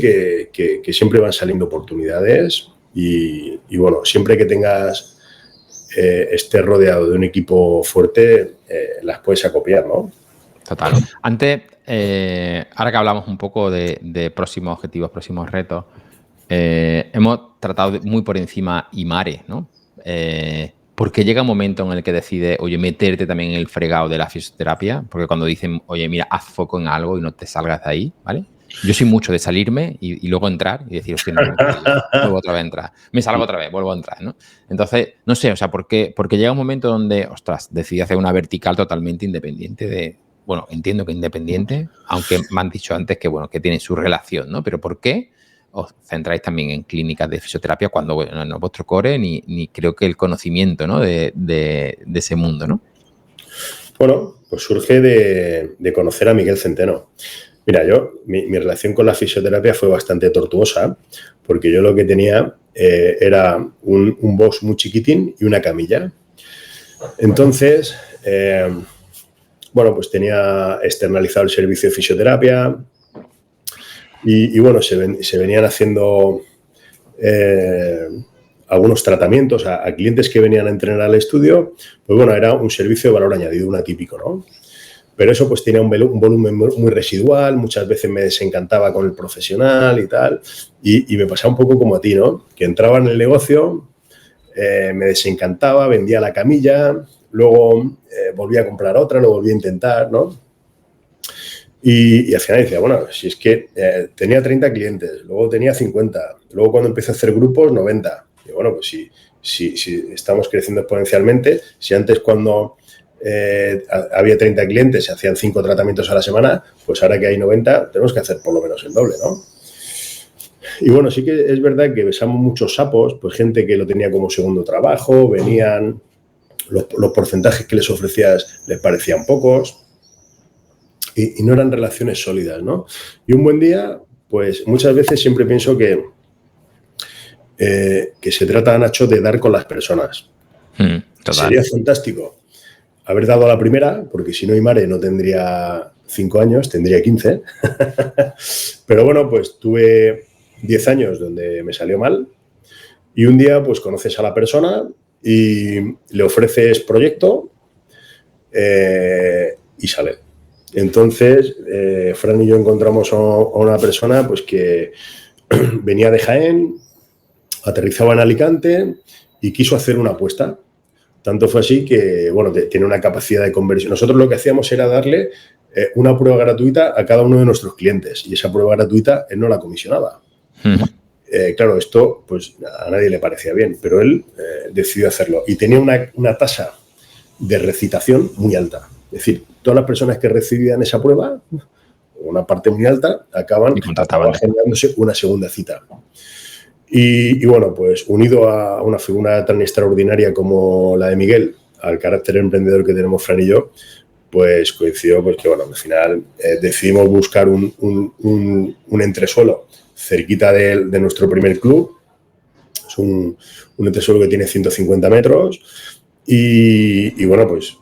que siempre van saliendo oportunidades y bueno, siempre que tengas estés rodeado de un equipo fuerte, las puedes acopiar, ¿no? Total. Antes, ahora que hablamos un poco de próximos objetivos, próximos retos, hemos tratado muy por encima IMARE, ¿no? Porque llega un momento en el que decides, oye, meterte también en el fregado de la fisioterapia, porque cuando dicen, oye, mira, haz foco en algo y no te salgas de ahí, ¿vale? Yo soy mucho de salirme y luego entrar y decir, hostia, no, vuelvo otra vez a entrar. Me salgo otra vez, vuelvo a entrar, ¿no? Entonces, no sé, o sea, porque llega un momento donde, ostras, decidí hacer una vertical totalmente independiente de, bueno, entiendo que independiente, aunque me han dicho antes que, bueno, que tiene su relación, ¿no? Pero ¿por qué os centráis también en clínicas de fisioterapia cuando bueno, no es vuestro core ni creo que el conocimiento, ¿no? de ese mundo, ¿no? Bueno, pues surge de conocer a Miguel Centeno. Mira, mi relación con la fisioterapia fue bastante tortuosa porque yo lo que tenía era un box muy chiquitín y una camilla. Entonces, bueno, pues tenía externalizado el servicio de fisioterapia y bueno, se venían haciendo algunos tratamientos a clientes que venían a entrenar al estudio. Pues bueno, era un servicio de valor añadido, un atípico, ¿no? Pero eso pues tenía un volumen muy residual, muchas veces me desencantaba con el profesional y tal, y me pasaba un poco como a ti, ¿no? Que entraba en el negocio, me desencantaba, vendía la camilla, luego volvía a comprar otra, lo volvía a intentar, ¿no? Y al final decía, bueno, si es que tenía 30 clientes, luego tenía 50, luego cuando empecé a hacer grupos, 90. Y bueno, pues si estamos creciendo exponencialmente, si antes cuando había 30 clientes, se hacían 5 tratamientos a la semana, pues ahora que hay 90, tenemos que hacer por lo menos el doble, ¿no? Y bueno, sí que es verdad que besamos muchos sapos, pues gente que lo tenía como segundo trabajo, venían, los porcentajes que les ofrecías les parecían pocos y no eran relaciones sólidas, ¿no? Y un buen día, pues muchas veces siempre pienso que se trata, Nacho, de dar con las personas. Sería fantástico haber dado a la primera, porque si no IMARE no tendría 5 años, tendría 15. Pero bueno, pues tuve 10 años donde me salió mal y un día pues conoces a la persona y le ofreces proyecto y sale. Entonces, Fran y yo encontramos a una persona pues que venía de Jaén, aterrizaba en Alicante y quiso hacer una apuesta. Tanto fue así que, bueno, tiene una capacidad de conversión. Nosotros lo que hacíamos era darle una prueba gratuita a cada uno de nuestros clientes y esa prueba gratuita él no la comisionaba. Claro, esto pues a nadie le parecía bien, pero él decidió hacerlo y tenía una tasa de recitación muy alta. Es decir, todas las personas que recibían esa prueba, una parte muy alta, acaban generándose una segunda cita. Y bueno, pues unido a una figura tan extraordinaria como la de Miguel, al carácter emprendedor que tenemos Fran y yo, pues coincidió pues que bueno, al final decidimos buscar un entresuelo cerquita de nuestro primer club. Es un entresuelo que tiene 150 metros y bueno, pues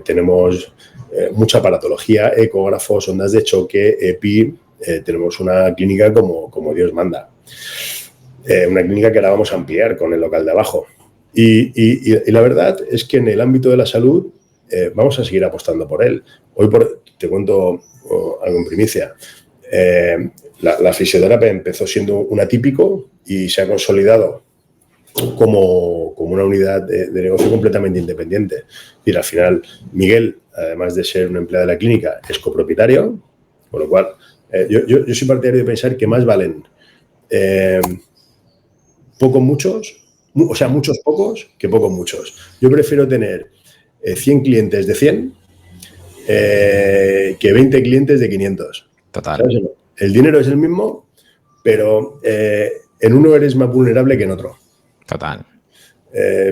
tenemos mucha aparatología, ecógrafos, ondas de choque, EPI, tenemos una clínica como Dios manda. Una clínica que ahora vamos a ampliar con el local de abajo. Y la verdad es que en el ámbito de la salud vamos a seguir apostando por él. Hoy te cuento algo en primicia. La fisioterapia empezó siendo un atípico y se ha consolidado como una unidad de negocio completamente independiente. Es decir, al final, Miguel, además de ser un empleado de la clínica, es copropietario, con lo cual yo soy partidario de pensar que más valen pocos muchos, o sea, muchos pocos que pocos muchos. Yo prefiero tener 100 clientes de 100 que 20 clientes de 500. Total. ¿Sabes? El dinero es el mismo, pero en uno eres más vulnerable que en otro. Total.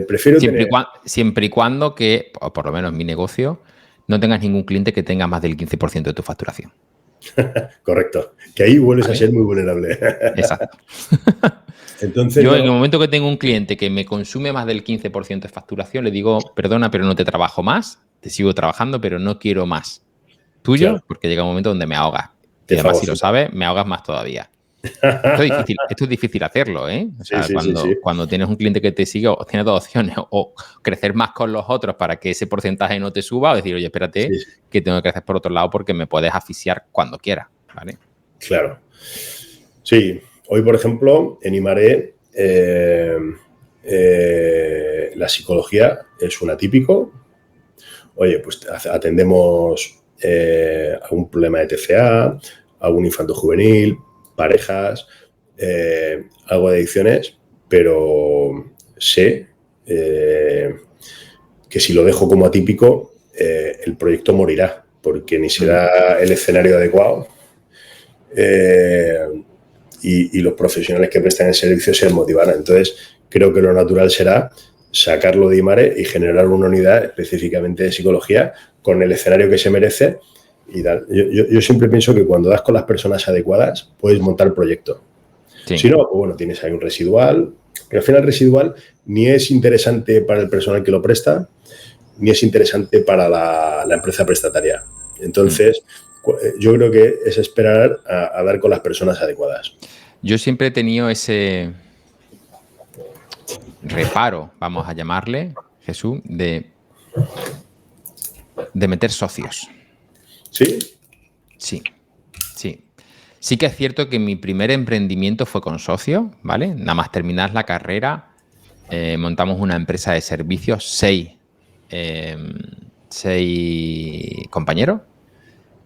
Prefiero siempre y cuando que, o por lo menos en mi negocio, no tengas ningún cliente que tenga más del 15% de tu facturación. Correcto. Que ahí vuelves ¿Vale? a ser muy vulnerable. Exacto. Entonces, Yo en el momento que tengo un cliente que me consume más del 15% de facturación, le digo, perdona, pero no te trabajo más, te sigo trabajando, pero no quiero más tuyo, claro, porque llega un momento donde me ahogas. Y te además, si lo fagocita. sabes, me ahogas más todavía. Esto es difícil hacerlo, ¿eh? O Sí, sea, sí, sí, sí. cuando tienes un cliente que te sigue, tienes dos opciones, o crecer más con los otros para que ese porcentaje no te suba, o decir, oye, espérate, Sí, sí. que tengo que crecer por otro lado porque me puedes asfixiar cuando quieras, ¿vale? Claro. Sí, hoy, por ejemplo, en Imare, la psicología es un atípico. Oye, pues atendemos algún problema de TCA, algún infanto juvenil, parejas, algo de adicciones, pero sé que si lo dejo como atípico, el proyecto morirá, porque ni será el escenario adecuado y los profesionales que prestan el servicio se motivarán. Entonces, creo que lo natural será sacarlo de Imare y generar una unidad específicamente de psicología con el escenario que se merece. Y yo siempre pienso que cuando das con las personas adecuadas, puedes montar el proyecto. Sí. Si no, pues bueno, tienes ahí un residual, que al final el residual ni es interesante para el personal que lo presta, ni es interesante para la empresa prestataria. Entonces, yo creo que es esperar a dar con las personas adecuadas. Yo siempre he tenido ese reparo, vamos a llamarle, Jesús, de meter socios. ¿Sí? Sí, sí. Sí que es cierto que mi primer emprendimiento fue con socios, ¿vale? Nada más terminar la carrera, montamos una empresa de servicios, seis compañeros.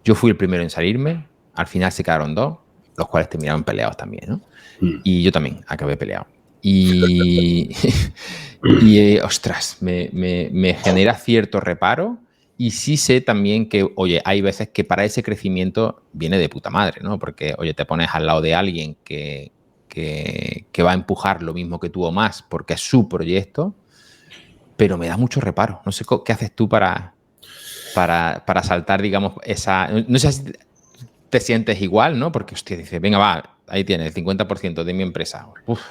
Yo fui el primero en salirme, al final se quedaron dos, los cuales terminaron peleados también, ¿no? Y yo también acabé peleado. Y ostras, me genera cierto reparo. Y sí sé también que, oye, hay veces que para ese crecimiento viene de puta madre, ¿no? Porque, oye, te pones al lado de alguien que va a empujar lo mismo que tú o más porque es su proyecto, pero me da mucho reparo. No sé qué haces tú para saltar, digamos, esa... No sé si te sientes igual, ¿no? Porque, hostia, dices, venga, va, ahí tienes, el 50% de mi empresa. Uf,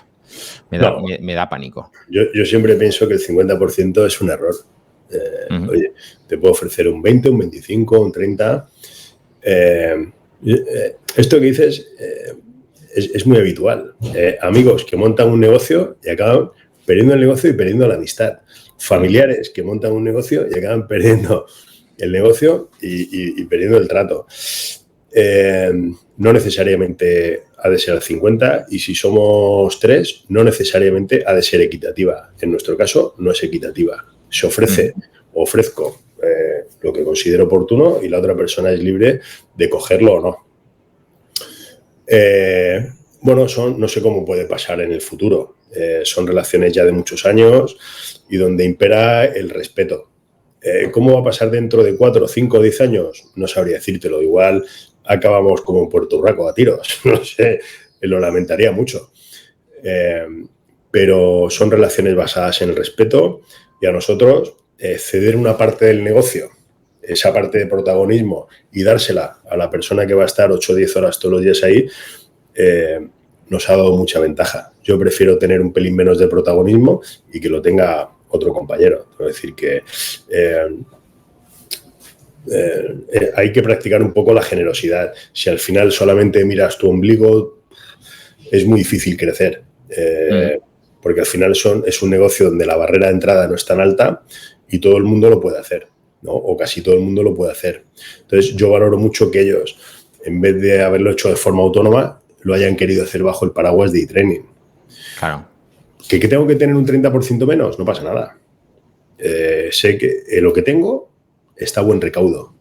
me da pánico. Yo siempre pienso que el 50% es un error. Oye, te puedo ofrecer un 20, un 25, un 30. Esto que dices es muy habitual. Amigos que montan un negocio y acaban perdiendo el negocio y perdiendo la amistad. Familiares que montan un negocio y acaban perdiendo el negocio y perdiendo el trato. No necesariamente ha de ser al 50 y si somos 3, no necesariamente ha de ser equitativa. En nuestro caso, no es equitativa. Se ofrece, ofrezco lo que considero oportuno y la otra persona es libre de cogerlo o no. Bueno, no sé cómo puede pasar en el futuro. Son relaciones ya de muchos años y donde impera el respeto. ¿Cómo va a pasar dentro de 4, 5 o 10 años? No sabría decírtelo. Igual acabamos como en Puerto Urraco a tiros. No sé, lo lamentaría mucho. Pero son relaciones basadas en el respeto y a nosotros ceder una parte del negocio, esa parte de protagonismo y dársela a la persona que va a estar 8 o 10 horas todos los días ahí, nos ha dado mucha ventaja. Yo prefiero tener un pelín menos de protagonismo y que lo tenga otro compañero. Es decir, que hay que practicar un poco la generosidad. Si al final solamente miras tu ombligo, es muy difícil crecer. Porque al final es un negocio donde la barrera de entrada no es tan alta y todo el mundo lo puede hacer, ¿no? O casi todo el mundo lo puede hacer. Entonces, yo valoro mucho que ellos, en vez de haberlo hecho de forma autónoma, lo hayan querido hacer bajo el paraguas de e-training. Claro. ¿Que tengo que tener un 30% menos? No pasa nada. Sé que lo que tengo está a buen recaudo.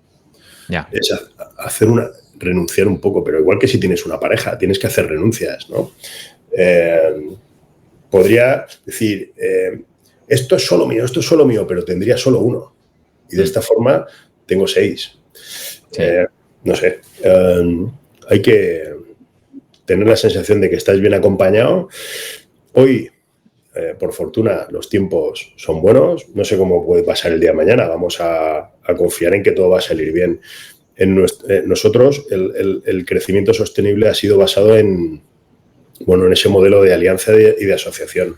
Ya. Es renunciar un poco, pero igual que si tienes una pareja, tienes que hacer renuncias, ¿no? Podría decir, esto es solo mío, pero tendría solo uno. Y de esta forma tengo 6. Sí. No sé. Hay que tener la sensación de que estás bien acompañado. Hoy por fortuna, los tiempos son buenos. No sé cómo puede pasar el día de mañana. Vamos a confiar en que todo va a salir bien. Nosotros, el crecimiento sostenible ha sido basado en ese modelo de alianza y de asociación.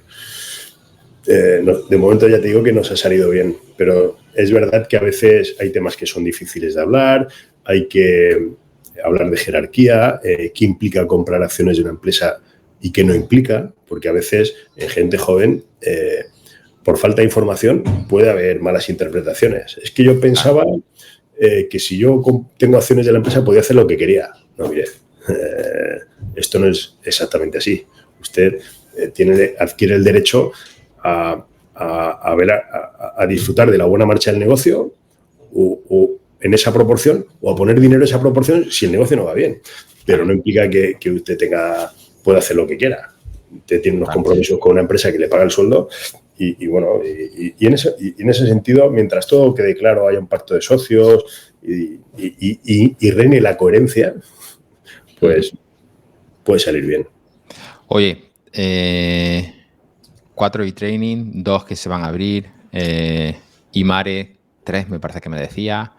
De momento ya te digo que nos ha salido bien, pero es verdad que a veces hay temas que son difíciles de hablar, hay que hablar de jerarquía, qué implica comprar acciones de una empresa y qué no implica, porque a veces en gente joven, por falta de información, puede haber malas interpretaciones. Es que yo pensaba que si yo tengo acciones de la empresa podía hacer lo que quería. No, mire, esto no es exactamente así. Usted adquiere el derecho a disfrutar de la buena marcha del negocio o en esa proporción, o a poner dinero en esa proporción si el negocio no va bien. Pero no implica que usted pueda hacer lo que quiera. Usted tiene unos compromisos con una empresa que le paga el sueldo y en ese sentido, mientras todo quede claro, haya un pacto de socios y reine la coherencia, pues puede salir bien. Oye, 4 e-training, 2 que se van a abrir, Imare, 3 me parece que me decía.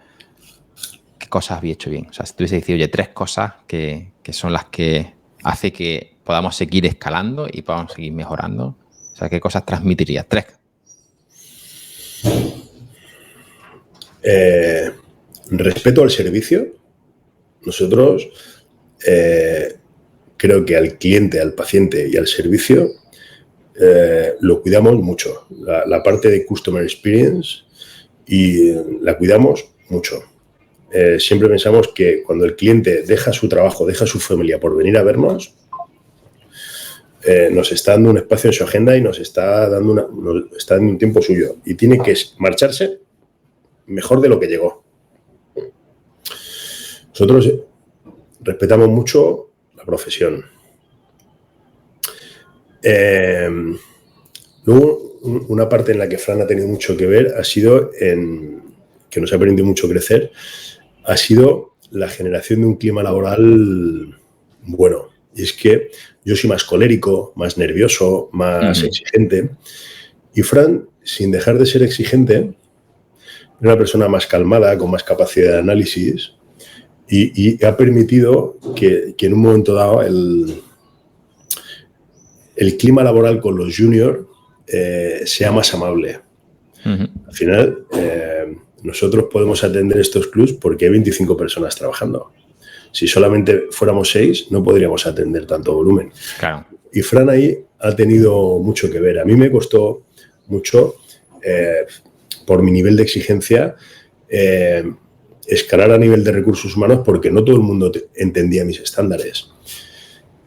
¿Qué cosas había hecho bien? O sea, si tuviese dicho, oye, 3 cosas que son las que hace que podamos seguir escalando y podamos seguir mejorando. O sea, ¿qué cosas transmitirías? 3. Respeto al servicio. Nosotros creo que al cliente, al paciente y al servicio lo cuidamos mucho. La parte de Customer Experience y la cuidamos mucho. Siempre pensamos que cuando el cliente deja su trabajo, deja su familia por venir a vernos, nos está dando un espacio en su agenda y nos está dando un tiempo suyo. Y tiene que marcharse mejor de lo que llegó. Nosotros respetamos mucho la profesión. Luego, una parte en la que Fran ha tenido mucho que ver ha sido que nos ha permitido mucho crecer, ha sido la generación de un clima laboral bueno. Y es que yo soy más colérico, más nervioso, más exigente. Y Fran, sin dejar de ser exigente, es una persona más calmada, con más capacidad de análisis y ha permitido que en un momento dado el clima laboral con los juniors sea más amable. Al final, nosotros podemos atender estos clubs porque hay 25 personas trabajando. Si solamente fuéramos 6, no podríamos atender tanto volumen. Claro. Y Fran ahí ha tenido mucho que ver. A mí me costó mucho, por mi nivel de exigencia, escalar a nivel de recursos humanos porque no todo el mundo entendía mis estándares.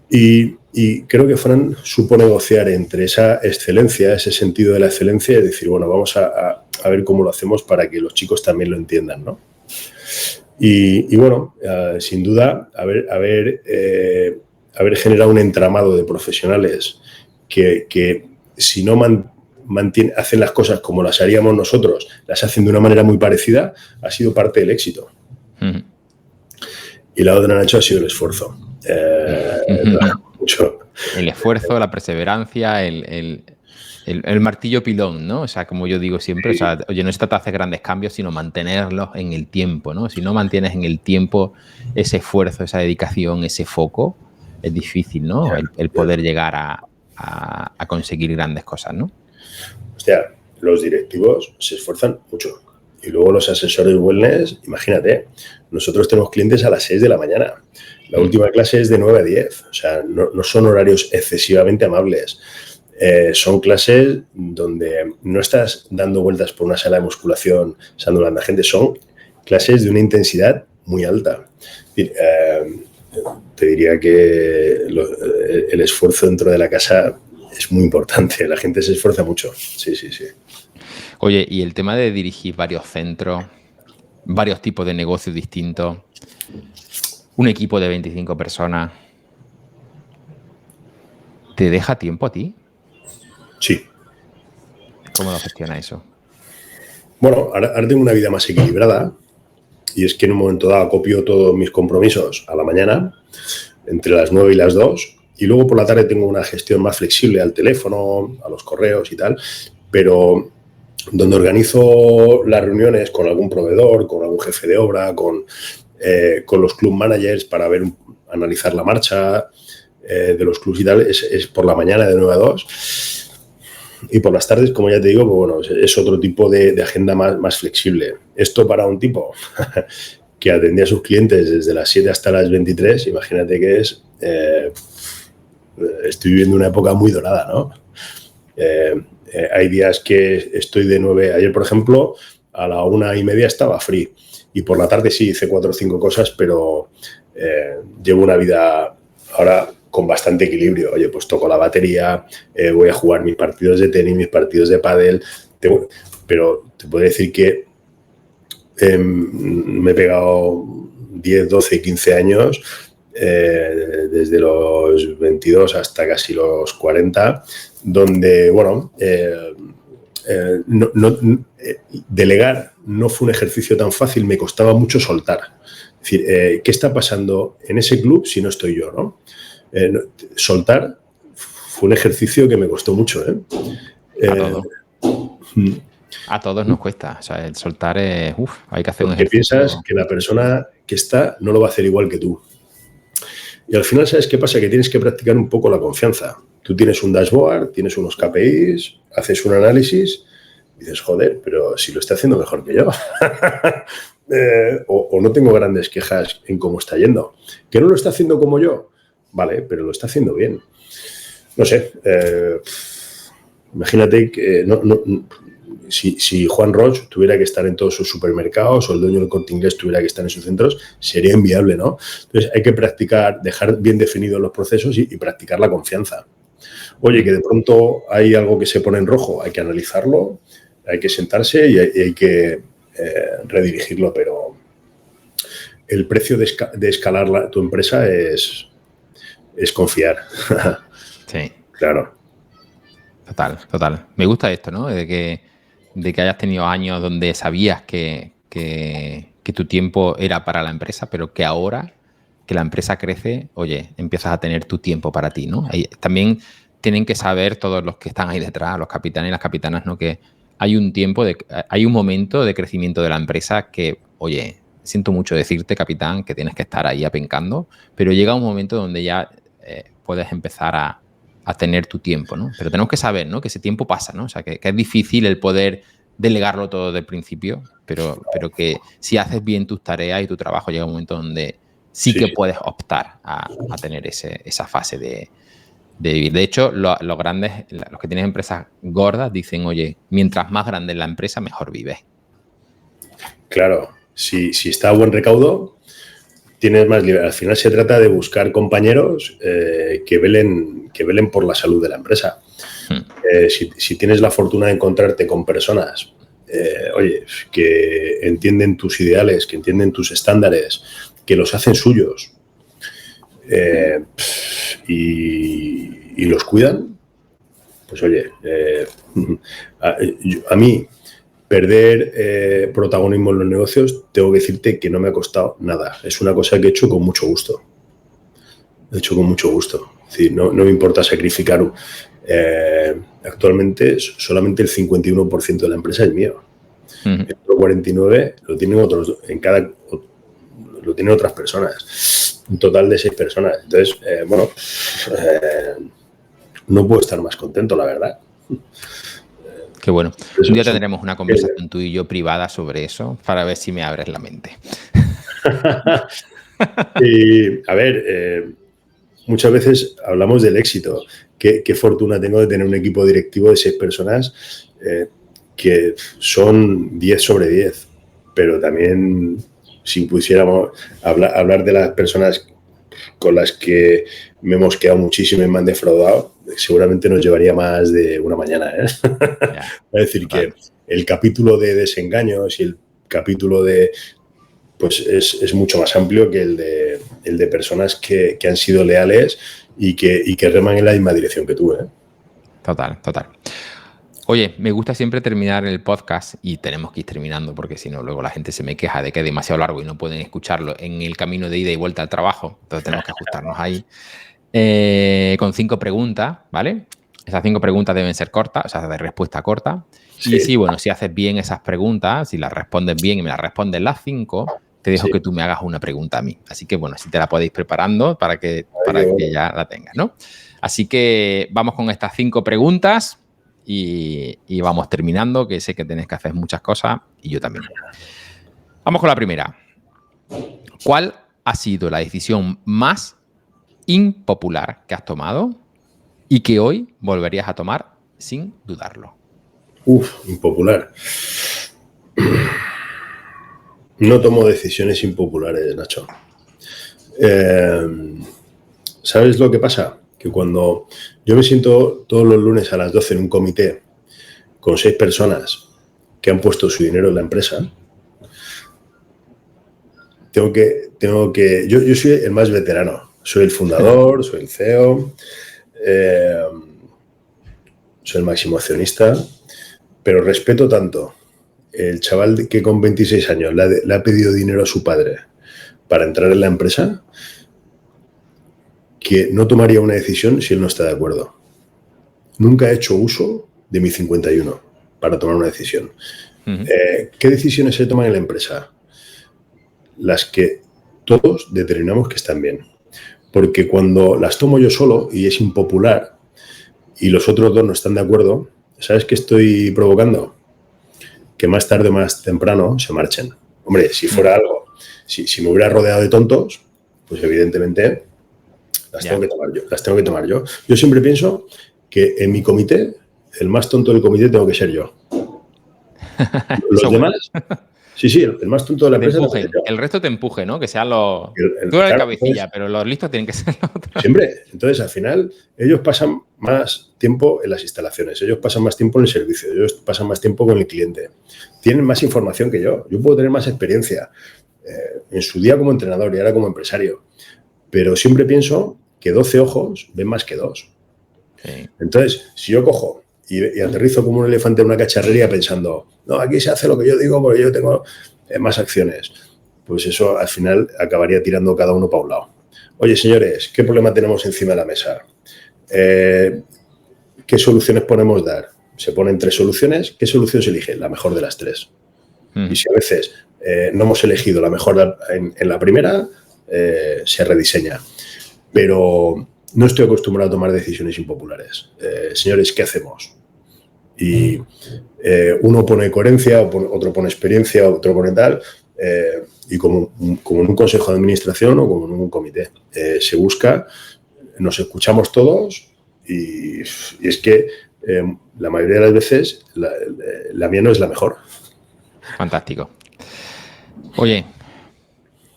Y creo que Fran supo negociar entre esa excelencia, ese sentido de la excelencia y decir, bueno, vamos a ver cómo lo hacemos para que los chicos también lo entiendan, ¿no? Y bueno, sin duda, haber generado un entramado de profesionales que si no hacen las cosas como las haríamos nosotros, las hacen de una manera muy parecida, ha sido parte del éxito. Y la otra, Nacho, ha sido el esfuerzo. Mucho. El esfuerzo, la perseverancia, el martillo pilón, ¿no? O sea, como yo digo siempre, o sea, oye, no se trata de hacer grandes cambios, sino mantenerlos en el tiempo, ¿no? Si no mantienes en el tiempo ese esfuerzo, esa dedicación, ese foco, es difícil, ¿no? El poder llegar a conseguir grandes cosas, ¿no? Hostia, los directivos se esfuerzan mucho. Y luego los asesores wellness, imagínate, nosotros tenemos clientes a las 6 de la mañana. La última clase es de 9 a 10. O sea, no son horarios excesivamente amables. Son clases donde no estás dando vueltas por una sala de musculación, saludando a gente. Son clases de una intensidad muy alta. Te diría que el esfuerzo dentro de la casa es muy importante. La gente se esfuerza mucho. Sí. Oye, y el tema de dirigir varios centros, varios tipos de negocios distintos, un equipo de 25 personas, ¿te deja tiempo a ti? Sí. ¿Cómo lo gestiona eso? Bueno, ahora tengo una vida más equilibrada y es que en un momento dado copio todos mis compromisos a la mañana, entre las 9 y las 2, y luego por la tarde tengo una gestión más flexible al teléfono, a los correos y tal, pero donde organizo las reuniones con algún proveedor, con algún jefe de obra, con los club managers para analizar la marcha de los clubs y tal, es por la mañana de 9 a 2. Y por las tardes, como ya te digo, pues bueno, es otro tipo de agenda más flexible. Esto para un tipo que atendía a sus clientes desde las 7 hasta las 23, imagínate que estoy viviendo una época muy dorada, ¿no? Hay días que estoy de 9, ayer por ejemplo, a la 1:30 estaba free, y por la tarde sí hice 4 o 5 cosas, pero llevo una vida ahora con bastante equilibrio. Oye, pues toco la batería, voy a jugar mis partidos de tenis, mis partidos de pádel, pero te puedo decir que me he pegado 10, 12, 15 años, desde los 22 hasta casi los 40, donde, bueno, delegar no fue un ejercicio tan fácil, me costaba mucho soltar. Es decir, ¿qué está pasando en ese club si no estoy yo, ¿no? Soltar fue un ejercicio que me costó mucho, ¿eh? A todos nos cuesta. O sea, el soltar es... hay que hacer un Porque ejercicio. piensas que la persona que está no lo va a hacer igual que tú. Y al final, ¿sabes qué pasa? Que tienes que practicar un poco la confianza. Tú tienes un dashboard, tienes unos KPIs, haces un análisis y dices, joder, pero si lo está haciendo mejor que yo. O no tengo grandes quejas en cómo está yendo. ¿Que no lo está haciendo como yo? Vale, pero lo está haciendo bien. No sé. Imagínate que si Juan Roig tuviera que estar en todos sus supermercados o el dueño del Corte Inglés tuviera que estar en sus centros, sería inviable, ¿no? Entonces hay que practicar, dejar bien definidos los procesos y practicar la confianza. Oye, que de pronto hay algo que se pone en rojo, hay que analizarlo, hay que sentarse y hay que redirigirlo, pero el precio de escalar tu empresa es confiar. Sí. Claro. Total. Me gusta esto, ¿no? De que hayas tenido años donde sabías que tu tiempo era para la empresa, pero que ahora que la empresa crece, oye, empiezas a tener tu tiempo para ti, ¿no? También tienen que saber todos los que están ahí detrás, los capitanes y las capitanas, ¿no? Que hay un momento de crecimiento de la empresa que, oye, siento mucho decirte, capitán, que tienes que estar ahí apencando, pero llega un momento donde ya puedes empezar a tener tu tiempo, ¿no? Pero tenemos que saber, ¿no? Que ese tiempo pasa, ¿no? O sea, que es difícil el poder delegarlo todo desde el principio, pero que si haces bien tus tareas y tu trabajo, llega un momento donde sí que puedes optar a tener esa fase de vivir. De hecho, los que tienen empresas gordas dicen, oye, mientras más grande es la empresa, mejor vives. Claro, si está a buen recaudo, tienes más libertad. Al final se trata de buscar compañeros que velen por la salud de la empresa. Si tienes la fortuna de encontrarte con personas, oye, que entienden tus ideales, que entienden tus estándares, que los hacen suyos y los cuidan, pues oye, a mí perder protagonismo en los negocios, tengo que decirte que no me ha costado nada. Es una cosa que he hecho con mucho gusto. Es decir, no me importa sacrificar. Actualmente solamente el 51% de la empresa es mío. El otro 49% lo tienen lo tienen otras personas. Un total de 6 personas. Entonces, no puedo estar más contento, la verdad. Qué bueno. Un día tendremos una conversación tú y yo privada sobre eso para ver si me abres la mente. Y, a ver, muchas veces hablamos del éxito. Qué fortuna tengo de tener un equipo directivo de 6 personas que son 10 sobre 10. Pero también, si pusiéramos hablar de las personas con las que me hemos quedado muchísimo y me han defraudado, seguramente nos llevaría más de una mañana, ¿eh? Es decir, que el capítulo de desengaños y el capítulo de... pues es mucho más amplio que el de personas que han sido leales y que reman en la misma dirección que tú, ¿eh? Total. Oye, me gusta siempre terminar el podcast y tenemos que ir terminando porque si no luego la gente se me queja de que es demasiado largo y no pueden escucharlo en el camino de ida y vuelta al trabajo. Entonces tenemos que ajustarnos ahí. con 5 preguntas, ¿vale? Esas 5 preguntas deben ser cortas, o sea, de respuesta corta. Sí. Y sí, bueno, si haces bien esas preguntas, si las respondes bien y me las respondes las 5, te dejo que tú me hagas una pregunta a mí. Así que, bueno, si te la podéis preparando para que ya la tengas, ¿no? Así que vamos con estas 5 preguntas y vamos terminando, que sé que tenéis que hacer muchas cosas y yo también. Vamos con la primera. ¿Cuál ha sido la decisión más impopular que has tomado y que hoy volverías a tomar sin dudarlo? Impopular. No tomo decisiones impopulares, Nacho. ¿Sabes lo que pasa? Que cuando yo me siento todos los lunes a las 12 en un comité con 6 personas que han puesto su dinero en la empresa, yo soy el más veterano. Soy el fundador, soy el CEO, soy el máximo accionista, pero respeto tanto el chaval que con 26 años le ha pedido dinero a su padre para entrar en la empresa, que no tomaría una decisión si él no está de acuerdo. Nunca he hecho uso de mi 51 para tomar una decisión. ¿Qué decisiones se toman en la empresa? Las que todos determinamos que están bien. Porque cuando las tomo yo solo y es impopular y los otros 2 no están de acuerdo, ¿sabes qué estoy provocando? Que más tarde o más temprano se marchen. Hombre, si fuera algo, si me hubiera rodeado de tontos, pues evidentemente las tengo que tomar yo. Yo siempre pienso que en mi comité, el más tonto del comité tengo que ser yo. Los demás... Sí, el más tonto de la empresa. El resto te empuje, ¿no? Que sean los... Tú eres cabecilla, pero los listos tienen que ser los otros. Siempre. Entonces, al final, ellos pasan más tiempo en las instalaciones, ellos pasan más tiempo en el servicio, ellos pasan más tiempo con el cliente. Tienen más información que yo. Yo puedo tener más experiencia en su día como entrenador y ahora como empresario. Pero siempre pienso que 12 ojos ven más que 2. Sí. Entonces, si yo cojo y aterrizo como un elefante en una cacharrería pensando, no, aquí se hace lo que yo digo porque yo tengo más acciones, pues eso al final acabaría tirando cada uno para un lado. Oye, señores, ¿qué problema tenemos encima de la mesa? ¿Qué soluciones podemos dar? Se ponen 3 soluciones. ¿Qué solución se elige? La mejor de las 3. Y si a veces no hemos elegido la mejor en la primera, se rediseña. Pero no estoy acostumbrado a tomar decisiones impopulares. Señores, ¿qué hacemos? Y uno pone coherencia, otro pone experiencia, otro pone tal, y como en un consejo de administración o como en un comité. Se busca, nos escuchamos todos y es que la mayoría de las veces la mía no es la mejor. Fantástico. Oye,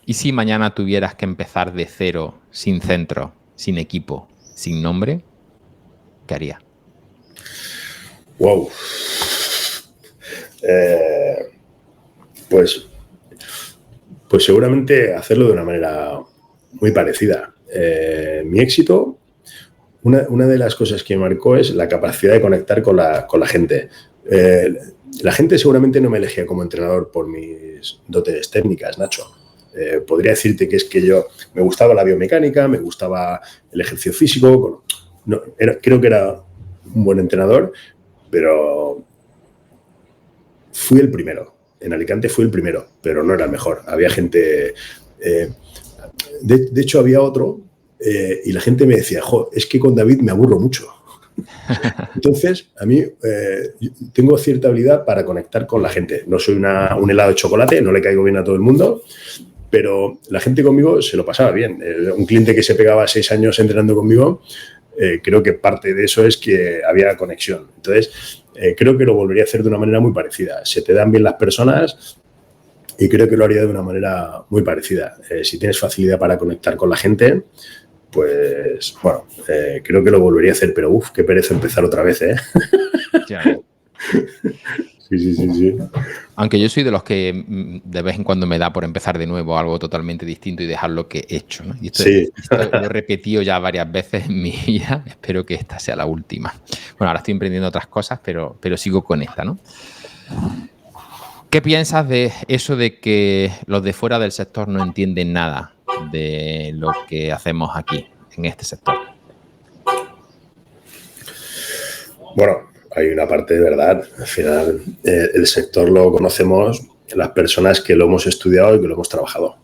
¿y si mañana tuvieras que empezar de cero, sin centro, sin equipo, sin nombre? ¿Qué harías? Wow. Pues seguramente hacerlo de una manera muy parecida. Mi éxito, una de las cosas que me marcó es la capacidad de conectar con la gente. La gente seguramente no me elegía como entrenador por mis dotes técnicas, Nacho. Podría decirte que es que yo me gustaba la biomecánica, me gustaba el ejercicio físico. Creo que era un buen entrenador, pero fui el primero. En Alicante fui el primero, pero no era el mejor. Había gente... de hecho, había otro y la gente me decía, es que con David me aburro mucho. Entonces, a mí tengo cierta habilidad para conectar con la gente. No soy un helado de chocolate, no le caigo bien a todo el mundo, pero la gente conmigo se lo pasaba bien. Un cliente que se pegaba 6 años entrenando conmigo, creo que parte de eso es que había conexión. Entonces, creo que lo volvería a hacer de una manera muy parecida. Se te dan bien las personas y creo que lo haría de una manera muy parecida. Si tienes facilidad para conectar con la gente, pues, bueno, creo que lo volvería a hacer, pero qué pereza empezar otra vez, ¿eh? Ya. Sí. Aunque yo soy de los que de vez en cuando me da por empezar de nuevo algo totalmente distinto y dejar lo que he hecho, ¿no? Y esto lo he repetido ya varias veces en mi vida. Espero que esta sea la última. Bueno, ahora estoy emprendiendo otras cosas, pero sigo con esta, ¿no? ¿Qué piensas de eso de que los de fuera del sector no entienden nada de lo que hacemos aquí? en este sector? Bueno, hay una parte de verdad. Al final, el sector lo conocemos las personas que lo hemos estudiado y que lo hemos trabajado.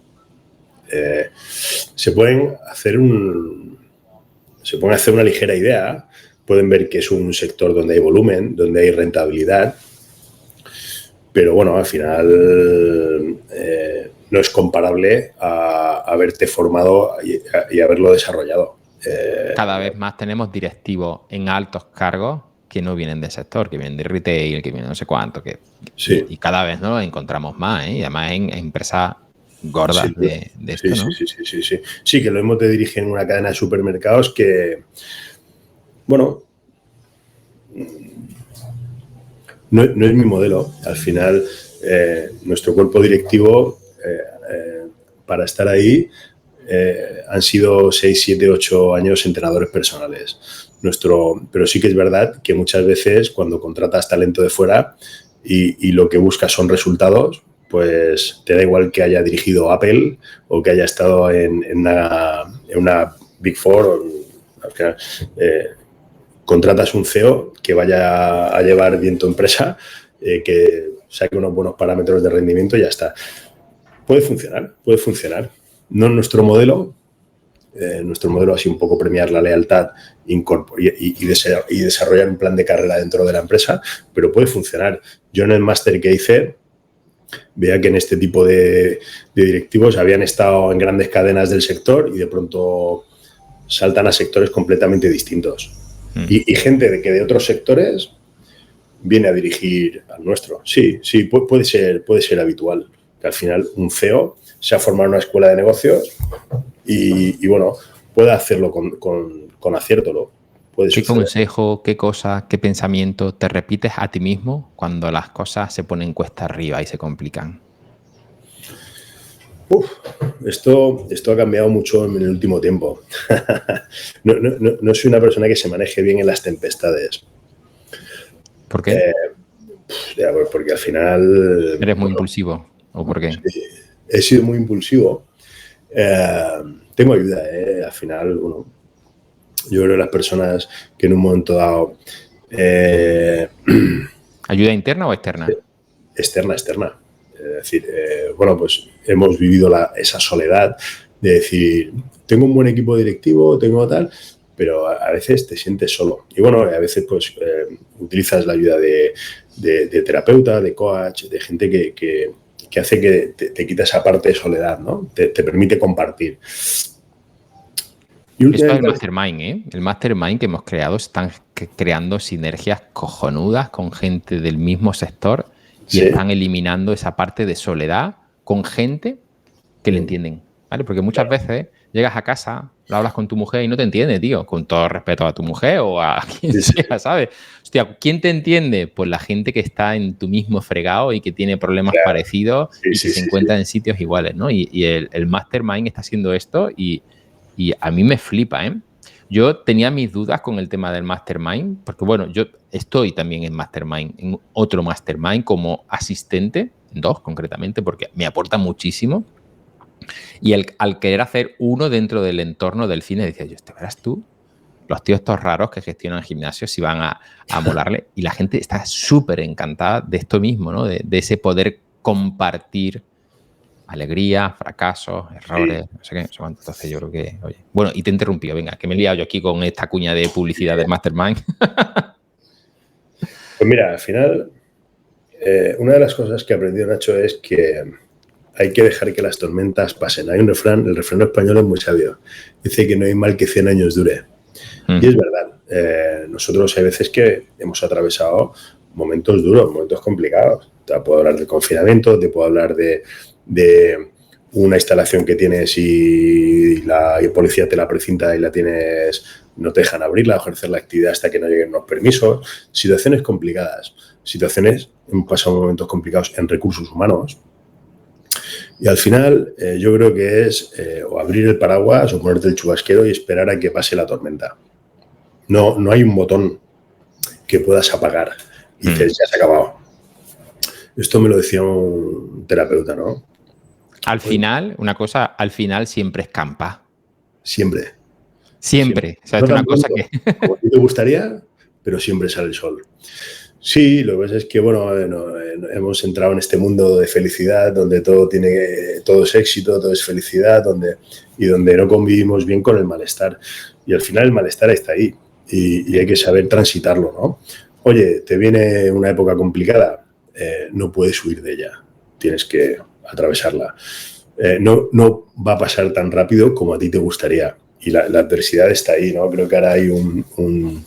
Se pueden hacer una ligera idea, pueden ver que es un sector donde hay volumen, donde hay rentabilidad, pero bueno, al final no es comparable a haberte formado y haberlo desarrollado. Cada vez más tenemos directivos en altos cargos que no vienen del sector, que vienen de retail, que vienen no sé cuánto, sí. Y cada vez ¿no? encontramos más, y además en empresas gordas sí, de esto, ¿no? Sí. Sí, que lo hemos de dirigir en una cadena de supermercados que, bueno, no es mi modelo. Al final, nuestro cuerpo directivo, para estar ahí, han sido 6, 7, 8 años entrenadores personales. Pero sí que es verdad que muchas veces cuando contratas talento de fuera y lo que buscas son resultados, pues te da igual que haya dirigido Apple o que haya estado en una Big Four. Al final, contratas un CEO que vaya a llevar bien tu empresa, que saque unos buenos parámetros de rendimiento y ya está. Puede funcionar. No es nuestro modelo. Nuestro modelo ha sido un poco premiar la lealtad y desarrollar un plan de carrera dentro de la empresa, pero puede funcionar. Yo en el máster que hice veía que en este tipo de directivos habían estado en grandes cadenas del sector y de pronto saltan a sectores completamente distintos. Y gente de otros sectores viene a dirigir al nuestro. Sí, puede ser habitual. Que al final un CEO se ha formado en una escuela de negocios y bueno, puede hacerlo con acierto. ¿Qué consejo, qué cosa, qué pensamiento te repites a ti mismo cuando las cosas se ponen cuesta arriba y se complican? Esto ha cambiado mucho en el último tiempo. No soy una persona que se maneje bien en las tempestades. ¿Por qué? Porque al final... ¿Eres muy impulsivo? ¿O por qué? Sí, he sido muy impulsivo. Tengo ayuda, al final, bueno, yo creo que las personas que en un momento dado... ¿Ayuda interna o externa? Externa. Es decir, bueno, pues hemos vivido esa soledad de decir, tengo un buen equipo directivo, tengo tal, pero a veces te sientes solo. Y bueno, a veces pues utilizas la ayuda de terapeuta, de coach, de gente que hace que te quita esa parte de soledad, ¿no? Te permite compartir. Esto es el Mastermind, ¿eh? El Mastermind que hemos creado, están creando sinergias cojonudas con gente del mismo sector y están eliminando esa parte de soledad con gente que le entienden, ¿vale? Porque muchas veces llegas a casa, lo hablas con tu mujer y no te entiende, tío, con todo respeto a tu mujer o a quien sea, ¿sabes? Hostia, ¿quién te entiende? Pues la gente que está en tu mismo fregado y que tiene problemas parecidos y que se encuentra en sitios iguales, ¿no? Y el Mastermind está haciendo esto y a mí me flipa, ¿eh? Yo tenía mis dudas con el tema del Mastermind, porque bueno, yo estoy también en Mastermind, en otro Mastermind como asistente, 2 concretamente, porque me aporta muchísimo. Y al querer hacer uno dentro del entorno del cine, decía yo, ¿te verás tú? Los tíos estos raros que gestionan gimnasios si van a molarle. Y la gente está súper encantada de esto mismo, ¿no? De ese poder compartir alegría, fracasos, errores, no sé qué, no sé cuánto. Entonces yo creo que, oye, bueno, y te he interrumpido, venga, que me he liado yo aquí con esta cuña de publicidad del Mastermind. Pues mira, al final, una de las cosas que aprendió Nacho es que hay que dejar que las tormentas pasen. Hay un refrán, el refrán español es muy sabio. Dice que no hay mal que 100 años dure. Y es verdad. Nosotros hay veces que hemos atravesado momentos duros, momentos complicados. Te puedo hablar del confinamiento, te puedo hablar de una instalación que tienes y la policía te la precinta y la tienes, no te dejan abrirla o ejercer la actividad hasta que no lleguen los permisos. Situaciones complicadas. Hemos pasado momentos complicados en recursos humanos. Y al final yo creo que es o abrir el paraguas o ponerte el chubasquero y esperar a que pase la tormenta. No hay un botón que puedas apagar y dices, ya se ha acabado. Esto me lo decía un terapeuta, ¿no? Al final, una cosa, al final siempre escampa. Siempre. Siempre. O sea, No es una tan cosa pronto que... como a ti te gustaría, pero siempre sale el sol. Sí, lo que pasa es que, bueno, hemos entrado en este mundo de felicidad donde todo es éxito, todo es felicidad, donde no convivimos bien con el malestar. Y al final el malestar está ahí y hay que saber transitarlo, ¿no? Oye, te viene una época complicada, no puedes huir de ella, tienes que atravesarla. No va a pasar tan rápido como a ti te gustaría. Y la adversidad está ahí, ¿no? Creo que ahora hay un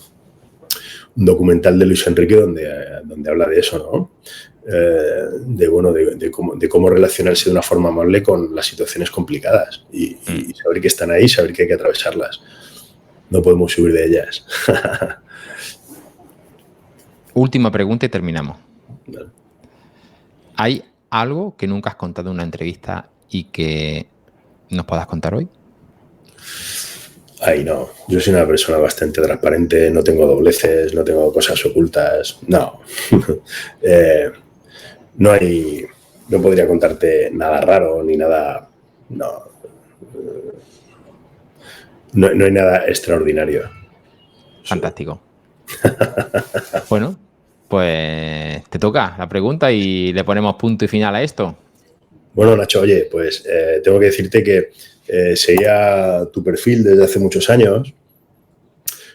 documental de Luis Enrique donde habla de eso, ¿no? De cómo relacionarse de una forma amable con las situaciones complicadas y saber que están ahí, saber que hay que atravesarlas. No podemos huir de ellas. Última pregunta y terminamos. Vale. ¿Hay algo que nunca has contado en una entrevista y que nos puedas contar hoy? Ay, no. Yo soy una persona bastante transparente, no tengo dobleces, no tengo cosas ocultas. No. No podría contarte nada raro ni nada. No. No hay nada extraordinario. Fantástico. Bueno, pues te toca la pregunta y le ponemos punto y final a esto. Bueno, Nacho, oye, pues tengo que decirte que seguía tu perfil desde hace muchos años.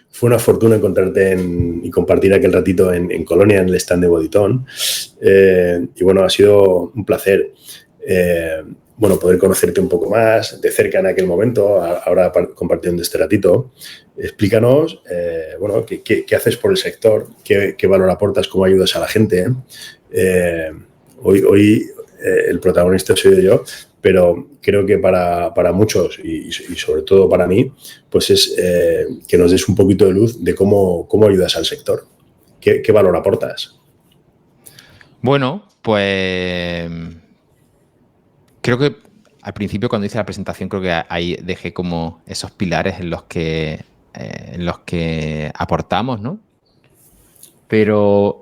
Fue una fortuna encontrarte y compartir aquel ratito en Colonia, en el stand de Bodytone. Y bueno, ha sido un placer poder conocerte un poco más de cerca en aquel momento, ahora compartiendo este ratito. Explícanos, qué haces por el sector, qué valor aportas, cómo ayudas a la gente. Hoy el protagonista soy yo, pero creo que para muchos y sobre todo para mí, pues es que nos des un poquito de luz de cómo ayudas al sector, qué valor aportas. Bueno, pues creo que al principio cuando hice la presentación creo que ahí dejé como esos pilares en los que aportamos, ¿no? Pero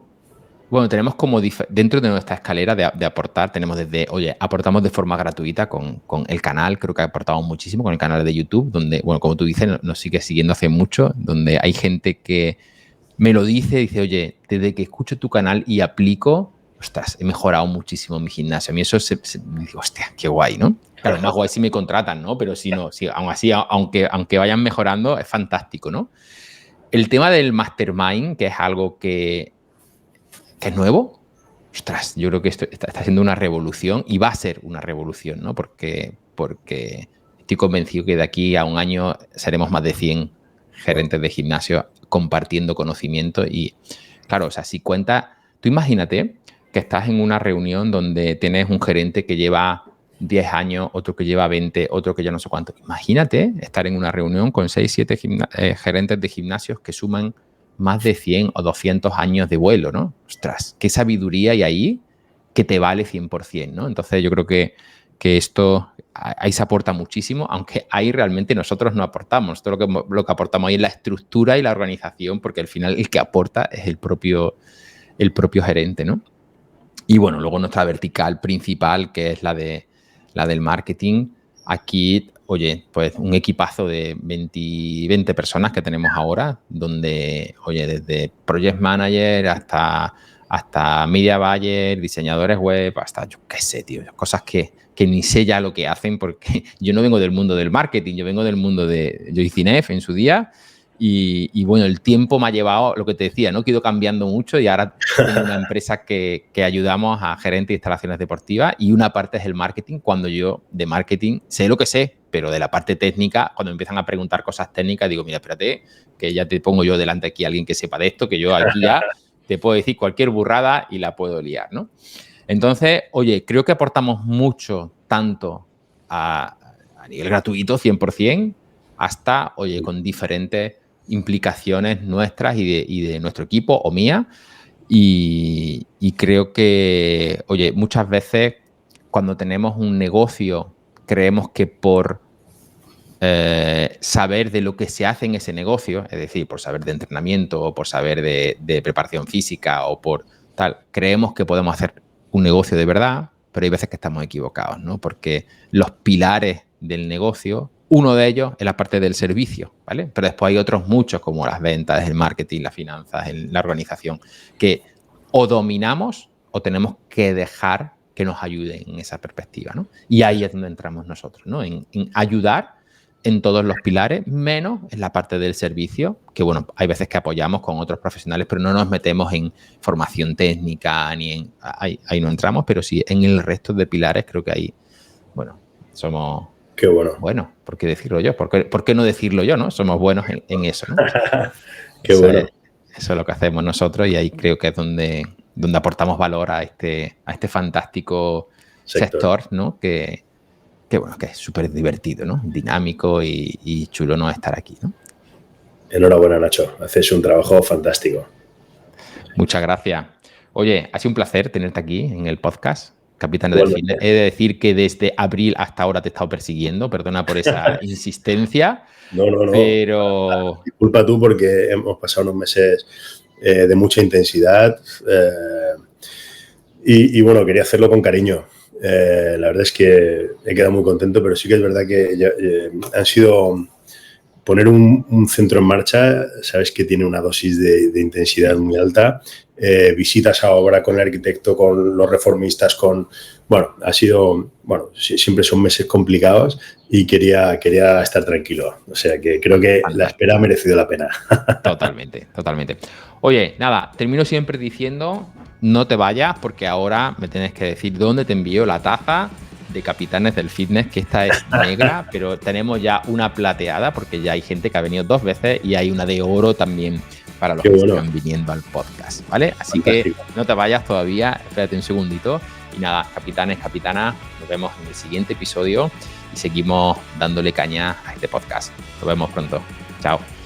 bueno, tenemos como dentro de nuestra escalera de aportar, tenemos desde, oye, aportamos de forma gratuita con el canal, creo que aportamos muchísimo con el canal de YouTube, donde, bueno, como tú dices, nos sigue siguiendo hace mucho, donde hay gente que me lo dice, oye, desde que escucho tu canal y aplico, ostras, he mejorado muchísimo mi gimnasio. A mí eso me digo, hostia, qué guay, ¿no? Claro, más guay si me contratan, ¿no? Pero si no, aún así, aunque vayan mejorando, es fantástico, ¿no? El tema del mastermind, que es algo que es nuevo, ostras, yo creo que esto está siendo una revolución y va a ser una revolución, ¿no? Porque estoy convencido que de aquí a un año seremos más de 100 gerentes de gimnasio compartiendo conocimiento y, claro, o sea, si cuenta, tú imagínate que estás en una reunión donde tienes un gerente que lleva 10 años, otro que lleva 20, otro que ya no sé cuánto. Imagínate estar en una reunión con 6, 7 gerentes de gimnasios que suman más de 100 o 200 años de vuelo, ¿no? Ostras, qué sabiduría hay ahí que te vale 100%, ¿no? Entonces yo creo que esto ahí se aporta muchísimo, aunque ahí realmente nosotros no aportamos. Todo lo que aportamos ahí es la estructura y la organización, porque al final el que aporta es el propio gerente, ¿no? Y bueno, luego nuestra vertical principal, que es la del marketing. Aquí, oye, pues un equipazo de 20 personas que tenemos ahora, donde, oye, desde project manager hasta media buyer, diseñadores web, hasta, yo qué sé, tío, cosas que ni sé ya lo que hacen, porque yo no vengo del mundo del marketing, yo vengo del mundo yo hice INEF en su día. Y bueno, el tiempo me ha llevado, lo que te decía, ¿no? Que he ido cambiando mucho y ahora tengo una empresa que ayudamos a gerentes de instalaciones deportivas y una parte es el marketing. Cuando yo de marketing sé lo que sé, pero de la parte técnica, cuando me empiezan a preguntar cosas técnicas, digo, mira, espérate, que ya te pongo yo delante aquí a alguien que sepa de esto, que yo aquí ya te puedo decir cualquier burrada y la puedo liar, ¿no? Entonces, oye, creo que aportamos mucho, tanto a nivel gratuito, 100%, hasta, oye, con diferentes implicaciones nuestras y de nuestro equipo o mía. Y creo que, oye, muchas veces cuando tenemos un negocio creemos que por saber de lo que se hace en ese negocio, es decir, por saber de entrenamiento o por saber de preparación física o por tal, creemos que podemos hacer un negocio de verdad, pero hay veces que estamos equivocados, ¿no? Porque los pilares del negocio Uno de ellos es la parte del servicio, ¿vale? Pero después hay otros muchos, como las ventas, el marketing, las finanzas, la organización, que o dominamos o tenemos que dejar que nos ayuden en esa perspectiva, ¿no? Y ahí es donde entramos nosotros, ¿no? En ayudar en todos los pilares, menos en la parte del servicio, que bueno, hay veces que apoyamos con otros profesionales, pero no nos metemos en formación técnica ni en... Ahí no entramos, pero sí en el resto de pilares creo que ahí, bueno, somos... Qué bueno. Bueno, ¿por qué decirlo yo? ¿Por qué no decirlo yo, no? Somos buenos en eso, ¿no? Qué bueno. Eso es lo que hacemos nosotros y ahí creo que es donde aportamos valor a este fantástico sector, ¿no? Que bueno, que es súper divertido, ¿no? Dinámico y chulo no estar aquí, ¿no? Enhorabuena, Nacho. Haces un trabajo fantástico. Muchas gracias. Oye, ha sido un placer tenerte aquí en el podcast, Capitanes del Fitness. He de decir que desde abril hasta ahora te he estado persiguiendo. Perdona por esa insistencia. No. Pero... Disculpa tú porque hemos pasado unos meses de mucha intensidad y bueno, quería hacerlo con cariño. La verdad es que he quedado muy contento, pero sí que es verdad que han sido poner un centro en marcha, sabes que tiene una dosis de intensidad muy alta, visitas a obra con el arquitecto, con los reformistas, ha sido, siempre son meses complicados y quería estar tranquilo, o sea que creo que la espera ha merecido la pena. Totalmente. Oye, nada, termino siempre diciendo, no te vayas porque ahora me tienes que decir dónde te envío la taza de Capitanes del Fitness, que esta es negra, pero tenemos ya una plateada porque ya hay gente que ha venido 2 veces y hay una de oro también para los que están viniendo al podcast, ¿vale? Así que no te vayas todavía, espérate un segundito y nada, capitanes, capitanas, nos vemos en el siguiente episodio y seguimos dándole caña a este podcast. Nos vemos pronto. Chao.